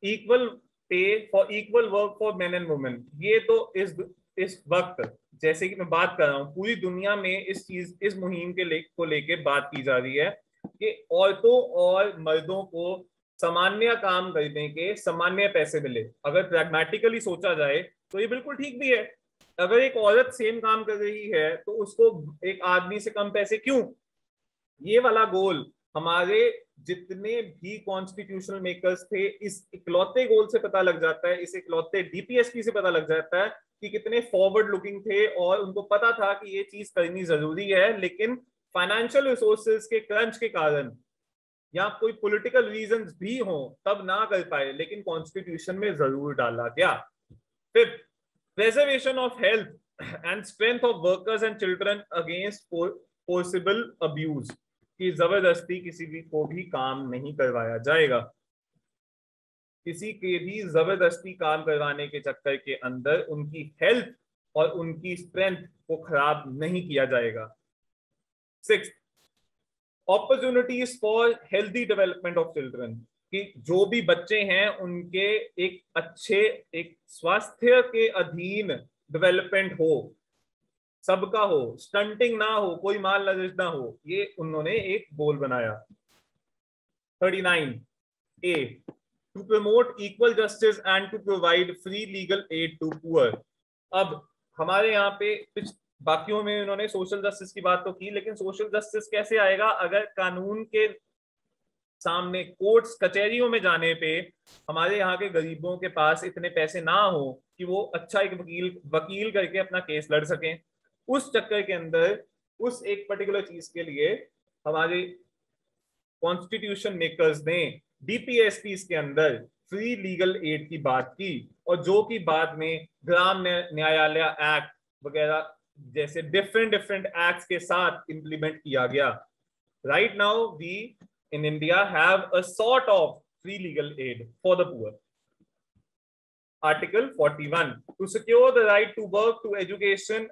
equal pay for equal work for main and women, ये तो इस वक्त जैसे कि मैं बात कर रहा हूँ पूरी दुनिया में इस मुहिम को लेके बात की जा रही है कि औरतों और मर्दों को सामान्य काम करने के सामान्य पैसे मिले। अगर प्रैग्मेटिकली सोचा जाए तो ये बिल्कुल ठीक भी है। अगर एक औरत सेम काम कर रही है तो उसको एक आदमी से कम पैसे क्यों? ये वाला गोल हमारे जितने भी कॉन्स्टिट्यूशनल मेकर्स थे, इस इकलौते गोल से पता लग जाता है, इस इकलौते डीपीएसपी से पता लग जाता है कि कितने फॉरवर्ड लुकिंग थे और उनको पता था कि ये चीज करनी जरूरी है, लेकिन फाइनेंशियल रिसोर्सेज के क्रंच के कारण या कोई पॉलिटिकल रीजंस भी हो तब ना कर पाए, लेकिन कॉन्स्टिट्यूशन में जरूर डाला गया। फिर preservation of health and strength of workers and children against forcible abuse, कि जबरदस्ती किसी भी को भी काम नहीं करवाया जाएगा, किसी के भी जबरदस्ती काम करवाने के चक्कर के अंदर उनकी हेल्थ और उनकी स्ट्रेंथ को खराब नहीं किया जाएगा। 6, opportunities for healthy development of children, कि जो भी बच्चे हैं उनके एक अच्छे एक स्वास्थ्य के अधीन डेवलपमेंट हो, सबका हो, स्टंटिंग ना हो, कोई माल लजिश ना हो, ये उन्होंने एक गोल बनाया। 39 A, to promote equal justice and to provide free legal aid to poor. अब हमारे यहाँ पे बाकियों में उन्होंने सोशल जस्टिस की बात तो की, लेकिन सोशल जस्टिस कैसे आएगा अगर कानून के सामने कोर्ट्स कचहरियों में जाने पे हमारे यहाँ के गरीबों के पास इतने पैसे ना हो कि वो अच्छा एक वकील करके अपना केस लड़ सकें। उस चक्कर के अंदर उस एक पर्टिकुलर चीज के लिए हमारे कॉन्स्टिट्यूशन मेकर्स ने डीपीएसपी के अंदर फ्री लीगल एड की बात की, और जो कि बाद में ग्राम न्यायालय एक्ट वगैरह जैसे डिफरेंट एक्ट्स के साथ इंप्लीमेंट किया गया। Right now we in India have a sort of free legal aid for the poor. Article 41, to secure the right to work, to education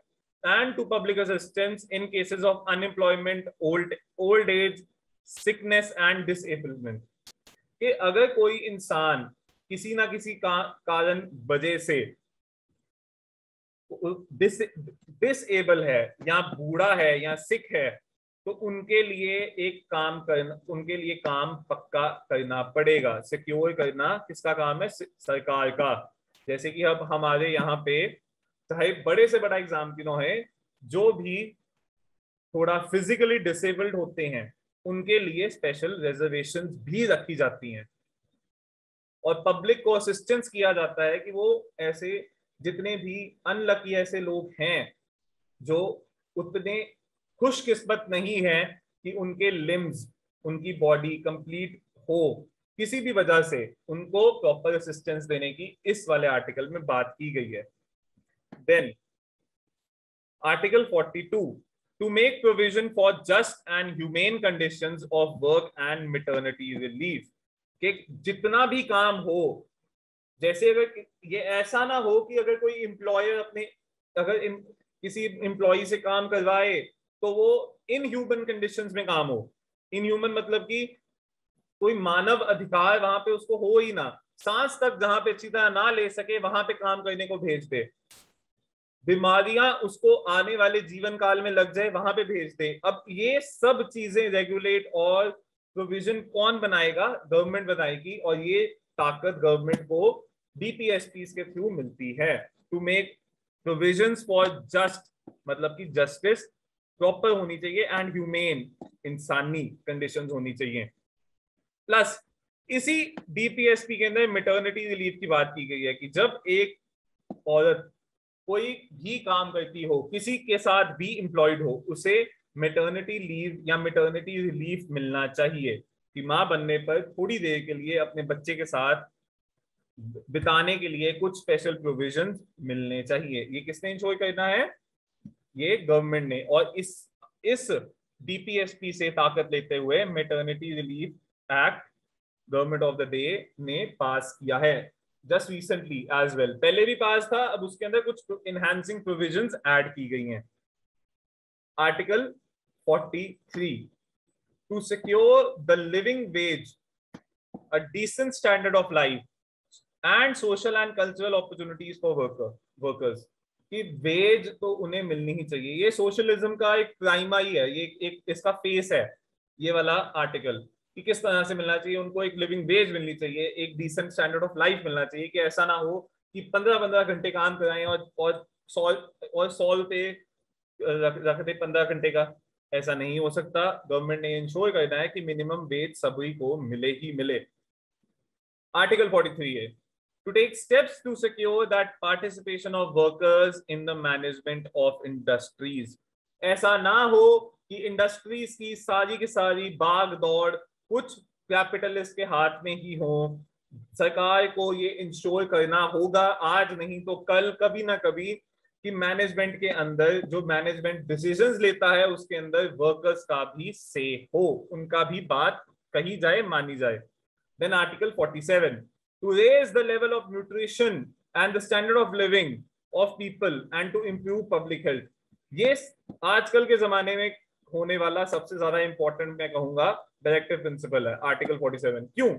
and to public assistance in cases of unemployment, old age, sickness and disablement, कि अगर कोई इंसान किसी ना किसी कारण वजह से डिसेबल है या बूढ़ा है या सिक है, तो उनके लिए एक काम करना, उनके लिए काम पक्का करना पड़ेगा। सिक्योर करना किसका काम है? सरकार का। जैसे कि अब हमारे यहाँ पे चाहे बड़े से बड़ा एग्जाम क्यों है, जो भी थोड़ा फिजिकली डिसेबल्ड होते हैं उनके लिए स्पेशल रिजर्वेशंस भी रखी जाती हैं, और पब्लिक को असिस्टेंस किया जाता है कि वो ऐसे जितने भी अनलकी ऐसे लोग हैं जो उतने खुशकिस्मत नहीं है कि उनके लिम्स, उनकी बॉडी कंप्लीट हो किसी भी वजह से, उनको प्रॉपर असिस्टेंस देने की इस वाले आर्टिकल में बात की गई है। Then article 42, to make provision for just and humane conditions of work and maternity relief, कि जितना भी काम हो, जैसे अगर ये ऐसा ना हो कि अगर कोई एम्प्लॉयर अगर किसी एम्प्लॉय से काम करवाए तो वो इनह्यूमन कंडीशंस में काम हो। इनह्यूमन मतलब कि कोई मानव अधिकार वहां पे उसको हो ही ना, सांस तक जहां पे अच्छी तरह ना ले सके वहां पे काम करने को भेज दे, बीमारियां उसको आने वाले जीवन काल में लग जाए वहां पे भेज दे। अब ये सब चीजें रेगुलेट और प्रोविजन कौन बनाएगा? गवर्नमेंट बनाएगी, और ये ताकत गवर्नमेंट को डीपीएसपी के थ्रू मिलती है। To make provisions for just मतलब कि जस्टिस प्रॉपर होनी चाहिए एंड ह्यूमेन इंसानी कंडीशंस होनी चाहिए। प्लस इसी डीपीएसपी के अंदर मैटरनिटी रिलीफ की बात की गई है कि जब एक औरत कोई भी काम करती हो, किसी के साथ भी एम्प्लॉयड हो, उसे मैटरनिटी लीव या मैटरनिटी रिलीफ मिलना चाहिए कि मां बनने पर थोड़ी देर के लिए अपने बच्चे के साथ बिताने के लिए कुछ स्पेशल प्रोविजन मिलने चाहिए। ये किसने इंश्योर करना है? ये गवर्नमेंट ने। और इस डीपीएसपी से ताकत लेते हुए maternity relief act government of the day ने पास किया है जस्ट रिसेंटली एज वेल। पहले भी पास था, अब उसके अंदर कुछ इनहैंसिंग प्रोविजंस ऐड की गई हैं। Article 43, to secure the living wage, a decent standard of life and social and cultural opportunities for workers, कि वेज तो उन्हें मिलनी ही चाहिए। ये सोशलिज्म का एक प्राइमरी है, ये एक इसका फेस है ये वाला आर्टिकल, कि किस तरह से मिलना चाहिए उनको। एक लिविंग वेज मिलनी चाहिए, एक डिसेंट स्टैंडर्ड ऑफ लाइफ मिलना चाहिए, कि ऐसा ना हो कि 15-15 घंटे काम कराएं और 100 रुपए रख दे 15 घंटे का। ऐसा नहीं हो सकता। गवर्नमेंट ने इंश्योर करना है कि मिनिमम वेज सभी को मिले ही मिले। आर्टिकल 43 है, to take steps to secure that participation of workers in the management of industries। ऐसा ना हो कि इंडस्ट्रीज की सारी भाग दौड़ कुछ कैपिटलिस्ट के हाथ में ही हो। सरकार को ये इंश्योर करना होगा आज नहीं तो कल, कभी ना कभी, कि मैनेजमेंट के अंदर जो मैनेजमेंट डिसीजंस लेता है उसके अंदर वर्कर्स का भी से हो, उनका भी बात कही जाए, मानी जाए। Then Article 47, to raise the level of nutrition and the standard of living of people and to improve public health। ये आजकल के जमाने में होने वाला सबसे ज्यादा इंपॉर्टेंट मैं कहूंगा डायरेक्टिव प्रिंसिपल है आर्टिकल 47। क्यों?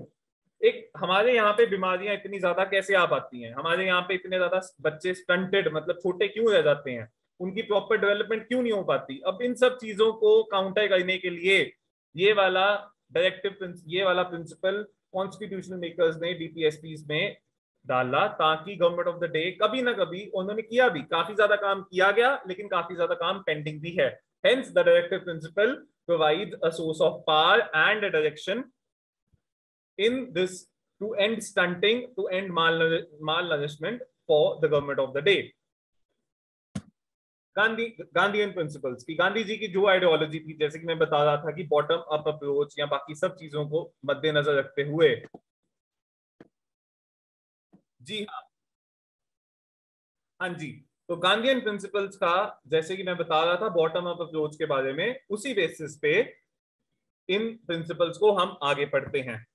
एक हमारे यहाँ पे बीमारियां इतनी ज्यादा कैसे आ पाती हैं? हमारे यहाँ पे इतने ज्यादा बच्चे स्टंटेड मतलब छोटे क्यों रह जाते हैं? उनकी प्रॉपर डेवलपमेंट क्यों नहीं हो पाती? अब इन सब चीजों को काउंटर करने के लिए ये वाला ये वाला प्रिंसिपल कॉन्स्टिट्यूशनल मेकर्स ने डीपीएसपी में डाला, ताकि गवर्नमेंट ऑफ द डे कभी ना कभी, उन्होंने किया भी, काफी ज्यादा काम किया गया लेकिन काफी ज्यादा काम पेंडिंग भी है। Hence the directive principle provide a source of power and a direction in this to end stunting, to end malnourishment for the government of the day। Gandhian principles की, गांधी जी की जो आइडियोलॉजी थी, जैसे कि मैं बता रहा था कि बॉटम अप अप्रोच या बाकी सब चीजों को मद्देनजर रखते हुए, जी हाँ, हाँ जी, तो गांधीयन प्रिंसिपल्स का जैसे कि मैं बता रहा था बॉटम अप अप्रोच के बारे में, उसी बेसिस पे इन प्रिंसिपल्स को हम आगे पढ़ते हैं।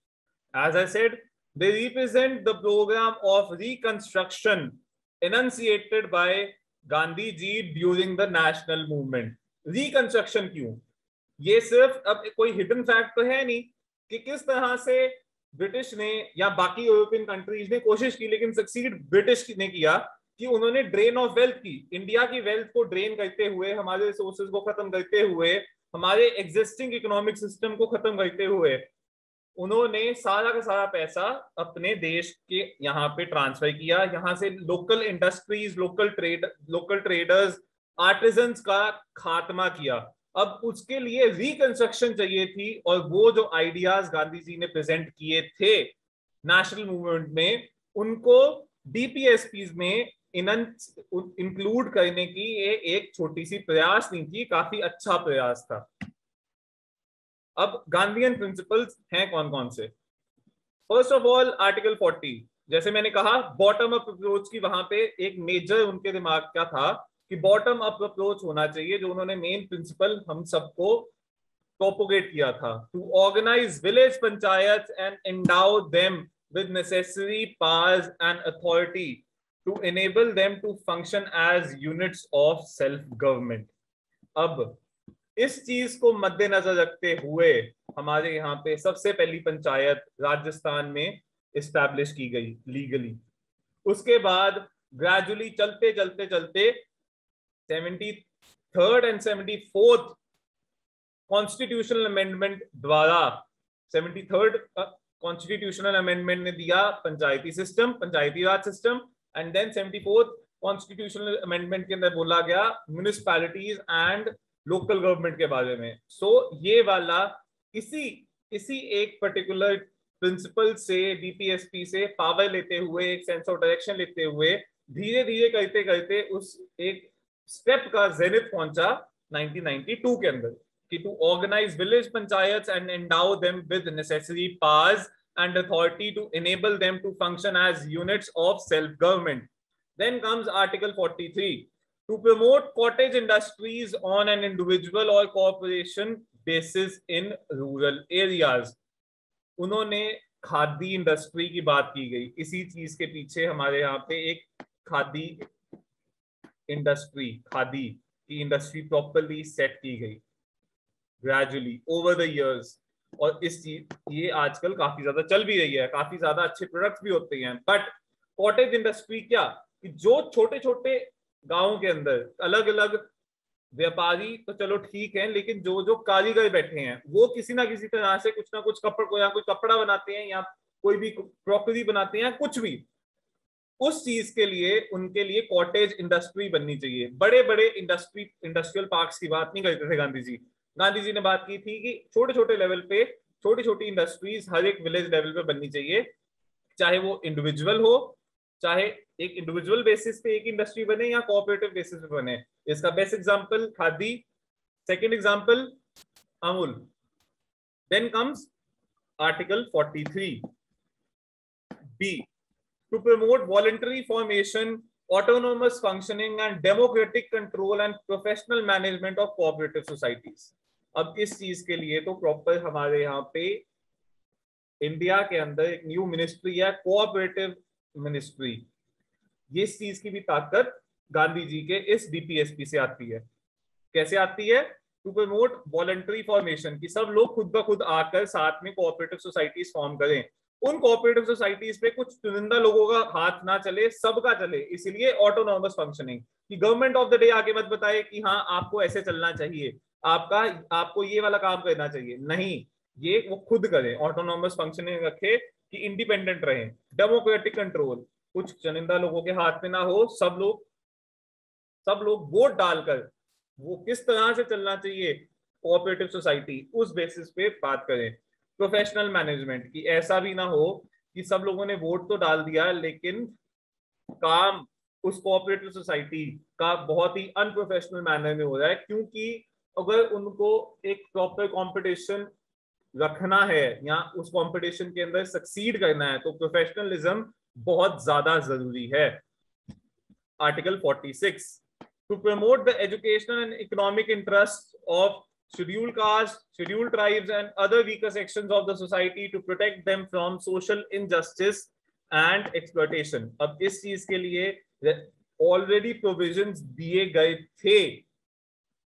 As I said, they represent the program of reconstruction enunciated by Gandhi ji during the national movement। Reconstruction क्यों? ये सिर्फ अब कोई हिडन फैक्ट तो है नहीं कि किस तरह से ब्रिटिश ने या बाकी यूरोपियन कंट्रीज ने कोशिश की, लेकिन सक्सीड ब्रिटिश ने किया कि उन्होंने ड्रेन ऑफ वेल्थ की, इंडिया की वेल्थ को ड्रेन करते हुए, हमारे रिसोर्सेज को खत्म करते हुए, हमारे एग्जिस्टिंग इकोनॉमिक सिस्टम को खत्म करते हुए, उन्होंने सारा का सारा पैसा अपने देश के यहाँ पे ट्रांसफर किया। यहाँ से local industries, local traders, artisans का खात्मा किया। अब उसके लिए रिकंस्ट्रक्शन चाहिए थी, और वो जो आइडियाज गांधी जी ने प्रेजेंट किए थे नेशनल मूवमेंट में, उनको डीपीएसपी में इंक्लूड करने की ये एक छोटी सी प्रयास नहीं थी, काफी अच्छा प्रयास था। अब गांधीयन प्रिंसिपल्स हैं कौन कौन से? फर्स्ट ऑफ ऑल आर्टिकल 40, जैसे मैंने कहा बॉटम अप अप्रोच की, वहां पे एक मेजर उनके दिमाग क्या था कि बॉटम अप अप्रोच होना चाहिए, जो उन्होंने मेन प्रिंसिपल हम सबको प्रोपोगेट किया था। To organise village panchayat and endow them with necessary powers and authority to enable them to function as units of self government. अब इस चीज को मद्देनजर रखते हुए हमारे यहाँ पे सबसे पहली पंचायत राजस्थान में इस्टेब्लिश की गई लीगली। उसके बाद ग्रेजुअली चलते चलते चलते 73rd and 74th constitutional amendment द्वारा, 73rd कॉन्स्टिट्यूशनल अमेंडमेंट ने दिया panchayati system, panchayati raj system, and then 74th constitutional amendment के अंदर बोला गया म्युनिसिपैलिटीज एंड लोकल गवर्नमेंट के बारे में। सो ये वाला इसी एक पर्टिकुलर प्रिंसिपल से, डीपीएसपी से पावर लेते हुए, एक सेंस ऑफ डायरेक्शन लेते हुए, धीरे धीरे करते करते उस एक स्टेप का जेनिथ पहुंचा 1992 के अंदर, कि to organise village panchayat and endow them with necessary powers and authority to enable them to function as units of self government. Then comes article 43, to promote cottage industries on an individual or corporation basis in rural areas. उन्होंने khadi industry की बात की गई, इसी चीज के पीछे हमारे यहाँ पे एक खादी इंडस्ट्री, खादी की इंडस्ट्री प्रॉपरली सेट की गई ग्रेजुअली ओवर द इयर्स, और इस चीज ये आजकल काफी ज्यादा चल भी रही है, काफी ज्यादा अच्छे प्रोडक्ट्स भी होते हैं। बट कॉटेज इंडस्ट्री क्या, कि जो छोटे छोटे गांवों के अंदर अलग अलग व्यापारी तो चलो ठीक है, लेकिन जो जो कारीगर बैठे हैं वो किसी ना किसी तरह से कुछ ना कुछ कपड़ा, या कोई कपड़ा बनाते हैं या कोई भी क्रॉकरी बनाते हैं, कुछ भी, उस चीज के लिए उनके लिए कॉटेज इंडस्ट्री बननी चाहिए। बड़े बड़े इंडस्ट्रियल पार्क्स की बात नहीं करते थे गांधी जी। गांधी जी ने बात की थी कि छोटे छोटे लेवल पे छोटी छोटी इंडस्ट्रीज हर एक विलेज लेवल पे बननी चाहिए, चाहे वो इंडिविजुअल हो, चाहे एक इंडिविजुअल बेसिस पे एक इंडस्ट्री बने या कोऑपरेटिव बेसिस पे बने। इसका best example khadi, second example Amul. Then comes article 43 B, to promote voluntary formation, autonomous functioning and democratic control and professional management of cooperative societies. अब इस चीज के लिए तो प्रॉपर हमारे यहाँ पे इंडिया के अंदर एक न्यू मिनिस्ट्री है, कोऑपरेटिव मिनिस्ट्री। ये इस चीज की भी ताकत गांधी जी के इस डीपीएसपी से आती है। कैसे आती है? टू प्रमोट वॉलंटरी फॉर्मेशन, कि सब लोग खुद ब खुद आकर साथ में कोऑपरेटिव सोसाइटीज फॉर्म करें। उन कोऑपरेटिव सोसाइटीज पे कुछ चुनिंदा लोगों का हाथ ना चले, सबका चले, इसलिए ऑटोनॉमस फंक्शनिंग, कि गवर्नमेंट ऑफ द डे आके मत बताए कि हाँ आपको ऐसे चलना चाहिए, आपको ये वाला काम करना चाहिए, नहीं, ये वो खुद करें, ऑटोनॉमस फंक्शनिंग रखे कि इंडिपेंडेंट रहे, डेमोक्रेटिक कंट्रोल कुछ चुनिंदा लोगों के हाथ में ना हो, सब लोग वोट डालकर वो किस तरह से चलना चाहिए कोऑपरेटिव सोसाइटी, उस बेसिस पे बात करें। प्रोफेशनल मैनेजमेंट, की ऐसा भी ना हो कि सब लोगों ने वोट तो डाल दिया लेकिन काम उस कोऑपरेटिव सोसाइटी का बहुत ही अनप्रोफेशनल मैनर में हो रहा है, क्योंकि अगर उनको एक प्रॉपर कंपटीशन रखना है या उस कंपटीशन के अंदर सक्सीड करना है तो प्रोफेशनलिज्म बहुत ज्यादा जरूरी है। Article 46, to promote the educational and economic interests of scheduled castes, scheduled tribes and other weaker sections of the society to protect them from social injustice and exploitation. अब इस चीज के लिए ऑलरेडी प्रोविजंस दिए गए थे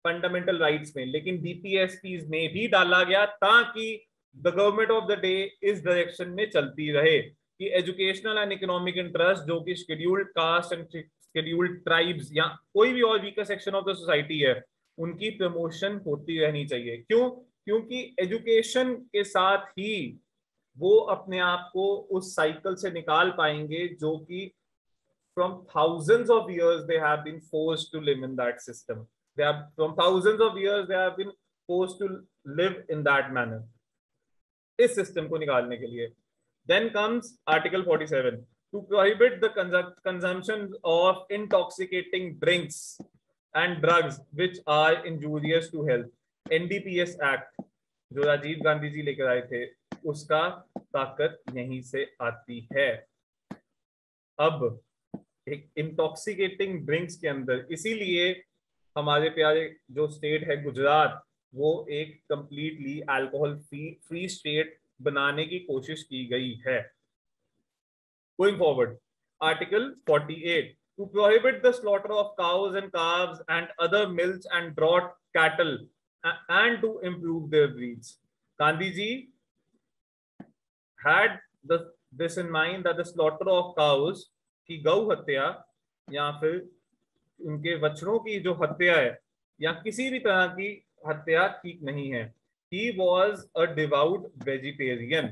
फंडामेंटल राइट्स में, लेकिन डीपीएसपीज में भी डाला गया ताकि the government of the day इस डायरेक्शन में चलती रहे कि एजुकेशनल एंड इकोनॉमिक इंटरेस्ट जो कि scheduled caste and scheduled tribes या कोई भी और weaker section of the society है, उनकी प्रमोशन होती रहनी चाहिए। क्यों? क्योंकि एजुकेशन के साथ ही वो अपने आप को उस साइकिल से निकाल पाएंगे जो कि from thousands of years they have been forced to live in that system. From thousands of years they have been forced to live in that manner, इस सिस्टम को निकालने के लिए। Then comes Article 47, to prohibit the consumption of intoxicating drinks and drugs which are injurious to health. NDPS Act जो राजीव गांधी जी लेकर आए थे, उसका ताकत यहीं से आती है। अब एक इंटॉक्सिकेटिंग ड्रिंक्स के अंदर, इसीलिए हमारे प्यारे जो स्टेट है गुजरात, वो एक कंप्लीटली अल्कोहल फ्री स्टेट बनाने की कोशिश की गई है। Going forward, article 48, to prohibit the slaughter of cows and calves and other milch and draught cattle and to improve their breeds. Gandhi ji had this in mind that the slaughter of cows, की गौ हत्या या फिर उनके बछड़ों की जो हत्या है या किसी भी तरह की हत्या ठीक नहीं है। He was a devout vegetarian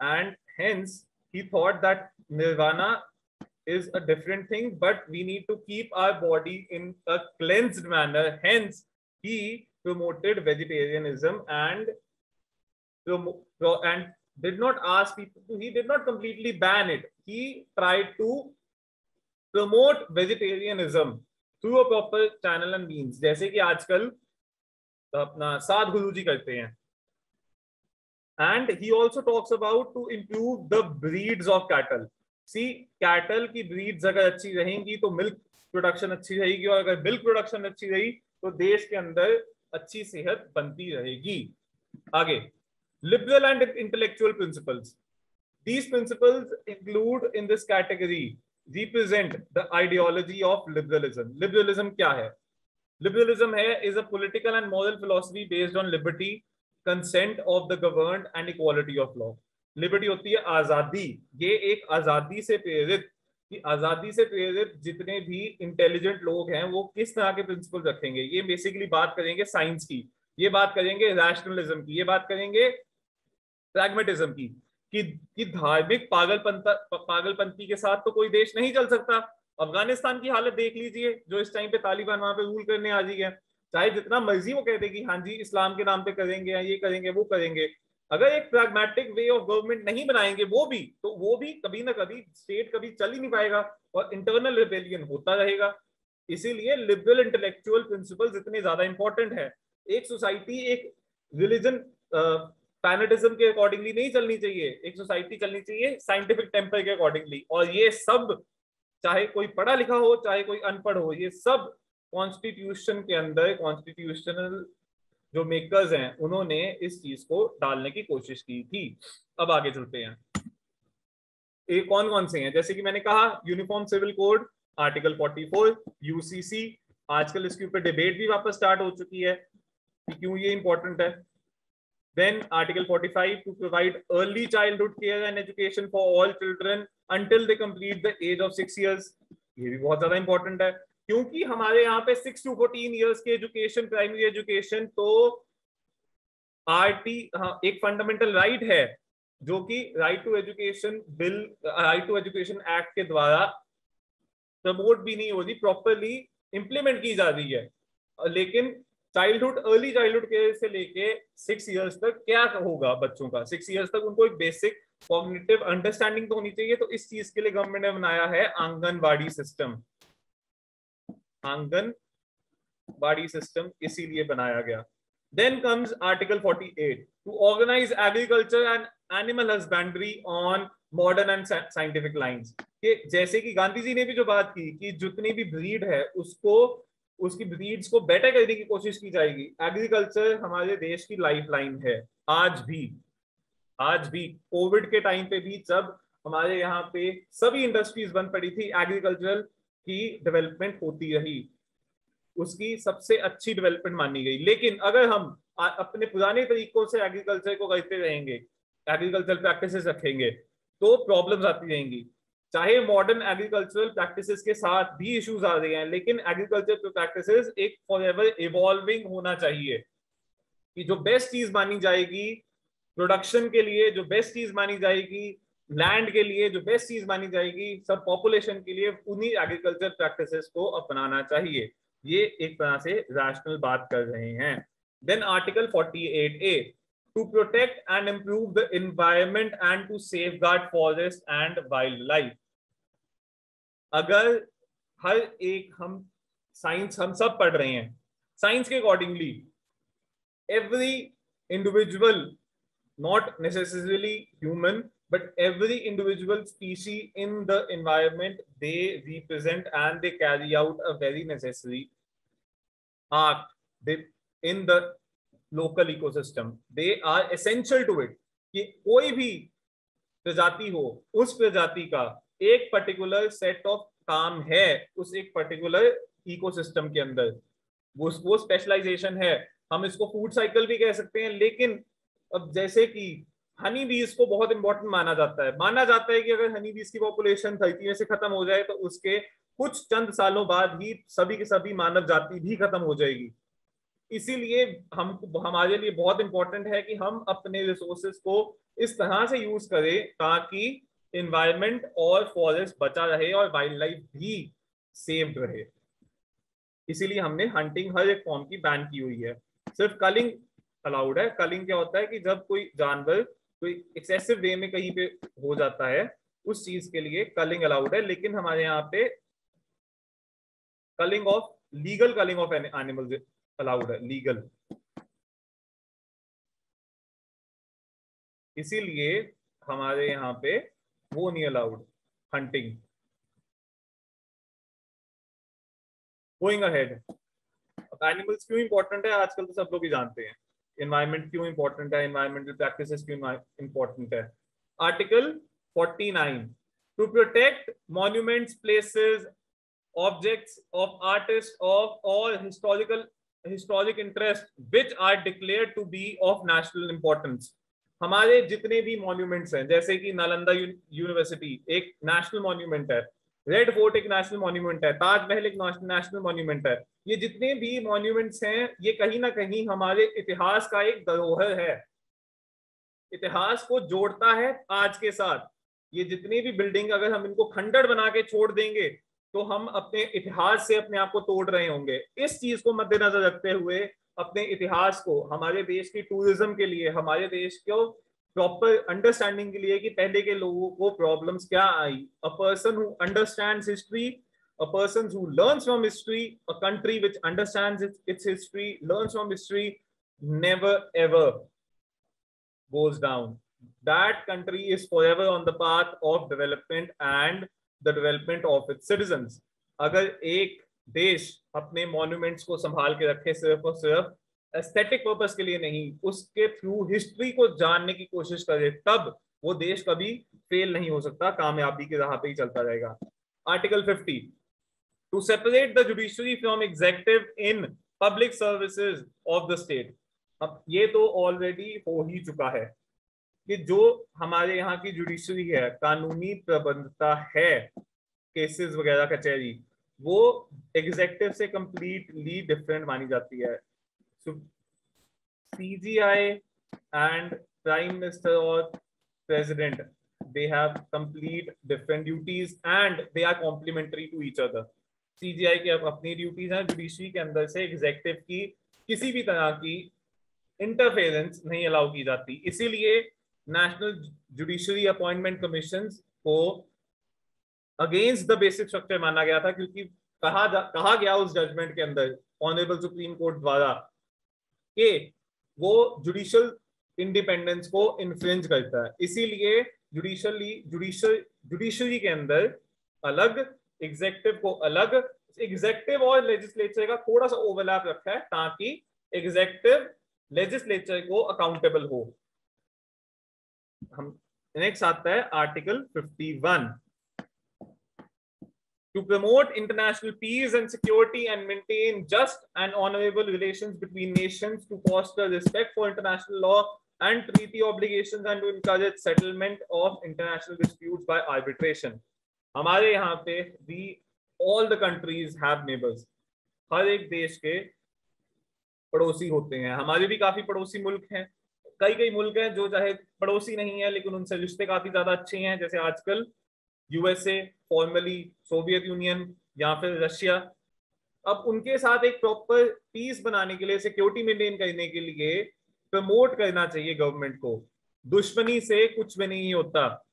and hence he thought that nirvana is a different thing, but we need to keep our body in a cleansed manner. Hence he promoted vegetarianism and did not ask people to, he did not completely ban it. He tried to promote vegetarianism through a proper channel and means, जैसे कि आजकल अपना साध गुरु जी करते हैं। And he also talks about to improve the breeds of cattle. See, cattle की breeds अगर अच्छी रहेंगी तो मिल्क प्रोडक्शन अच्छी रहेगी, और अगर मिल्क प्रोडक्शन अच्छी रही तो देश के अंदर अच्छी सेहत बनती रहेगी। आगे, liberal and intellectual principles. These principles include in this category represent the ideology of liberalism. Liberalism क्या है? Liberalism है is a political and moral philosophy based on liberty, consent of the governed and equality of law. Liberty होती है आजादी, ये एक आजादी से प्रेरित, कि आजादी से प्रेरित जितने भी इंटेलिजेंट लोग हैं वो किस तरह के प्रिंसिपल रखेंगे। ये बेसिकली बात करेंगे साइंस की, ये बात करेंगे रैशनलिज्म की, ये बात करेंगे प्रैग्मेटिज्म की, कि धार्मिक पागलपंथी के साथ तो कोई देश नहीं चल सकता। अफगानिस्तान की हालत देख लीजिए, जो इस टाइम पे तालिबान वहां पे रूल करने आ रही है, चाहे जितना मर्जी वो कहते कि हाँ जी इस्लाम के नाम पे करेंगे या ये करेंगे वो करेंगे, अगर एक प्रैग्मेटिक वे ऑफ गवर्नमेंट नहीं बनाएंगे वो भी, तो वो भी कभी ना कभी स्टेट कभी चल ही नहीं पाएगा और इंटरनल रिबेलियन होता रहेगा। इसीलिए लिबरल इंटेलेक्चुअल प्रिंसिपल्स इतने ज्यादा इंपॉर्टेंट है। एक सोसाइटी एक रिलीजन फैनेटिज्म के अकॉर्डिंगली नहीं चलनी चाहिए, एक सोसाइटी चलनी चाहिए साइंटिफिक टेम्पर के अकॉर्डिंगली, और ये सब चाहे कोई पढ़ा लिखा हो चाहे कोई अनपढ़ हो, ये सब कॉन्स्टिट्यूशन के अंदर कॉन्स्टिट्यूशनल जो मेकर्स हैं उन्होंने इस चीज को डालने की कोशिश की थी। अब आगे चलते हैं, ये कौन कौन से हैं, जैसे कि मैंने कहा uniform civil code article 44, UCC, आजकल इसके ऊपर डिबेट भी वापस स्टार्ट हो चुकी है कि क्यों ये इंपॉर्टेंट है। Then Article 45 to provide early childhood care and education for all children until they complete the age of 6 years. ये भी बहुत ज्यादा इंपॉर्टेंट है, क्योंकि हमारे यहाँ पे 6 to 14 years के एजुकेशन, प्राइमरी एजुकेशन तो आरटी, हाँ, एक फंडामेंटल राइट है जो कि right to education bill, right to education act के द्वारा प्रमोट भी नहीं हो रही, प्रॉपरली इंप्लीमेंट की जा रही है। लेकिन चाइल्डहुड, अर्ली चाइल्डहुड के से लेके 6 इयर्स तक क्या होगा बच्चों का, 6 इयर्स तक उनको एक बेसिक कॉग्निटिव अंडरस्टैंडिंग तो होनी चाहिए। तो इस चीज के लिए गवर्नमेंट ने बनाया है आंगनबाड़ी सिस्टम, आंगनबाड़ी सिस्टम इसीलिए बनाया गया। Then comes article 48 to organise agriculture and animal husbandry on modern and scientific lines, कि जैसे कि गांधी जी ने भी जो बात की कि जितनी भी ब्रीड है उसको, उसकी ब्रीड्स को बेटर करने की कोशिश की जाएगी। एग्रीकल्चर हमारे देश की लाइफलाइन है आज भी, आज भी कोविड के टाइम पे भी जब हमारे यहाँ पे सभी इंडस्ट्रीज बंद पड़ी थी, एग्रीकल्चरल की डेवलपमेंट होती रही, उसकी सबसे अच्छी डेवलपमेंट मानी गई। लेकिन अगर हम अपने पुराने तरीकों से एग्रीकल्चर को करते रहेंगे, एग्रीकल्चर प्रैक्टिसेस रखेंगे, तो प्रॉब्लम्स आती रहेंगी। चाहे मॉडर्न एग्रीकल्चरल प्रैक्टिसेस के साथ भी इश्यूज आ रहे हैं, लेकिन एग्रीकल्चर प्रैक्टिसेस एक फॉरएवर इवॉल्विंग होना चाहिए, कि जो बेस्ट चीज मानी जाएगी प्रोडक्शन के लिए, जो बेस्ट चीज मानी जाएगी लैंड के लिए, जो बेस्ट चीज मानी जाएगी सब पॉपुलेशन के लिए, उन्हीं एग्रीकल्चर प्रैक्टिसेस को अपनाना चाहिए। ये एक तरह से रैशनल बात कर रहे हैं। Then article 48A to protect and improve the environment and to safeguard forest and wildlife. अगर हर एक, हम साइंस हम सब पढ़ रहे हैं, साइंस के accordingly every individual, not necessarily human but every individual species in the environment, they represent and they carry out a very necessary act in the local ecosystem. They are essential to it, कि कोई भी प्रजाति हो, उस प्रजाति का एक particular set of काम है उस एक पर्टिकुलर इकोसिस्टम के अंदर, वो स्पेशलाइजेशन है। हम इसको फूड साइकिल भी कह सकते हैं। लेकिन अब जैसे कि हनी बीज को बहुत इंपॉर्टेंट माना जाता है कि अगर हनी बीज की पॉपुलेशन धरती में से खत्म हो जाए तो उसके कुछ चंद सालों बाद ही सभी की सभी मानव जाति भी खत्म हो जाएगी। इसीलिए हम, हमारे लिए बहुत इंपॉर्टेंट है कि हम अपने रिसोर्सेज को इस तरह से यूज करें ताकि एनवायरनमेंट और फॉरेस्ट बचा रहे और वाइल्ड लाइफ भी सेव्ड रहे। इसीलिए हमने हंटिंग हर एक फॉर्म की बैन की हुई है, सिर्फ कलिंग अलाउड है। कलिंग क्या होता है कि जब कोई जानवर कोई एक्सेसिव वे में कहीं पे हो जाता है, उस चीज के लिए कलिंग अलाउड है। लेकिन हमारे यहाँ पे culling of, legal culling of animals allowed है, लीगल। इसीलिए हमारे यहाँ पे वो नहीं allowed, hunting. Going ahead, animals क्यों इंपॉर्टेंट है आजकल तो सब लोग ही जानते हैं, एनवायरमेंट क्यों इंपॉर्टेंट है, एनवायरमेंटल प्रैक्टिसेस क्यों इंपॉर्टेंट है। Article 49, to protect monuments, places, objects of artists of or historic interest which are declared to be of national importance। हमारे जितने भी मॉन्यूमेंट्स हैं, जैसे कि नालंदा यूनिवर्सिटी एक नेशनल मॉन्यूमेंट है, रेड फोर्ट एक नेशनल मॉन्यूमेंट है, ताजमहल एक नेशनल मॉन्यूमेंट है, ये जितने भी मॉन्यूमेंट्स हैं ये कहीं ना कहीं हमारे इतिहास का एक धरोहर है, इतिहास को जोड़ता है आज के साथ। ये जितनी भी बिल्डिंग अगर हम इनको खंडर बना के छोड़ देंगे तो हम अपने इतिहास से अपने आप को तोड़ रहे होंगे। इस चीज को मद्देनजर रखते हुए अपने इतिहास को हमारे देश की टूरिज्म के लिए, हमारे देश को प्रॉपर अंडरस्टैंडिंग के लिए कि पहले के लोगों को प्रॉब्लम्स क्या आई, a person who understands history, a person who learns from history, a country which understands its history, learns from history, never ever goes down. That country is forever on the path of development and the development of its citizens। अगर एक देश अपने monuments को संभाल के रखे सिर्फ और सिर्फ एस्थेटिक पर्पस के लिए नहीं, उसके थ्रू हिस्ट्री को जानने की कोशिश करे, तब वो देश कभी फेल नहीं हो सकता, कामयाबी की राह पे ही चलता रहेगा। Article 50, to separate the judiciary from executive in public services of the state. अब ये तो ऑलरेडी हो ही चुका है कि जो हमारे यहाँ की जुडिशरी है, कानूनी प्रबंधता है, केसेस वगैरह कचहरी, वो एग्जीक्यूटिव से कंप्लीटली डिफरेंट मानी जाती है। सीजीआई एंड प्राइम मिनिस्टर और president, they have complete different duties and they are complementary to each other। CGI की अपनी ड्यूटीज हैं, जुडिशरी के अंदर से एग्जीक्यूटिव की किसी भी तरह की इंटरफेरेंस नहीं अलाउ की जाती। इसीलिए नेशनल जुडिशरी अपॉइंटमेंट कमीशन को अगेंस्ट द बेसिक स्ट्रक्चर माना गया था, क्योंकि कहा गया उस जजमेंट के अंदर ऑनरेबल सुप्रीम कोर्ट द्वारा कि वो जुडिशियल इंडिपेंडेंस को इन्फ्रिंज करता है। इसीलिए जुडिशरी के अंदर अलग, एग्जीक्यूटिव को अलग, एग्जीक्यूटिव और लेजिस्लेचर का थोड़ा सा ओवरलैप रखा है ताकि एग्जीक्यूटिव लेजिस्लेचर को अकाउंटेबल हो। हम नेक्स्ट आता है article 51, to promote international peace and security and maintain just and honorable relations between nations, to foster respect for international law and treaty obligations, and to encourage settlement of international disputes by arbitration। हमारे यहाँ पे all the countries have neighbors, हर एक देश के पड़ोसी होते हैं। हमारे भी काफी पड़ोसी मुल्क हैं, कई मुल्क हैं जो चाहे पड़ोसी नहीं है लेकिन उनसे रिश्ते काफी ज्यादा अच्छे हैं, जैसे आजकल यूएसए, फॉर्मली सोवियत यूनियन या फिर रशिया। अब उनके साथ एक प्रॉपर पीस बनाने के लिए, सिक्योरिटी मेंटेन करने के लिए प्रमोट करना चाहिए गवर्नमेंट को। दुश्मनी से कुछ भी नहीं होता,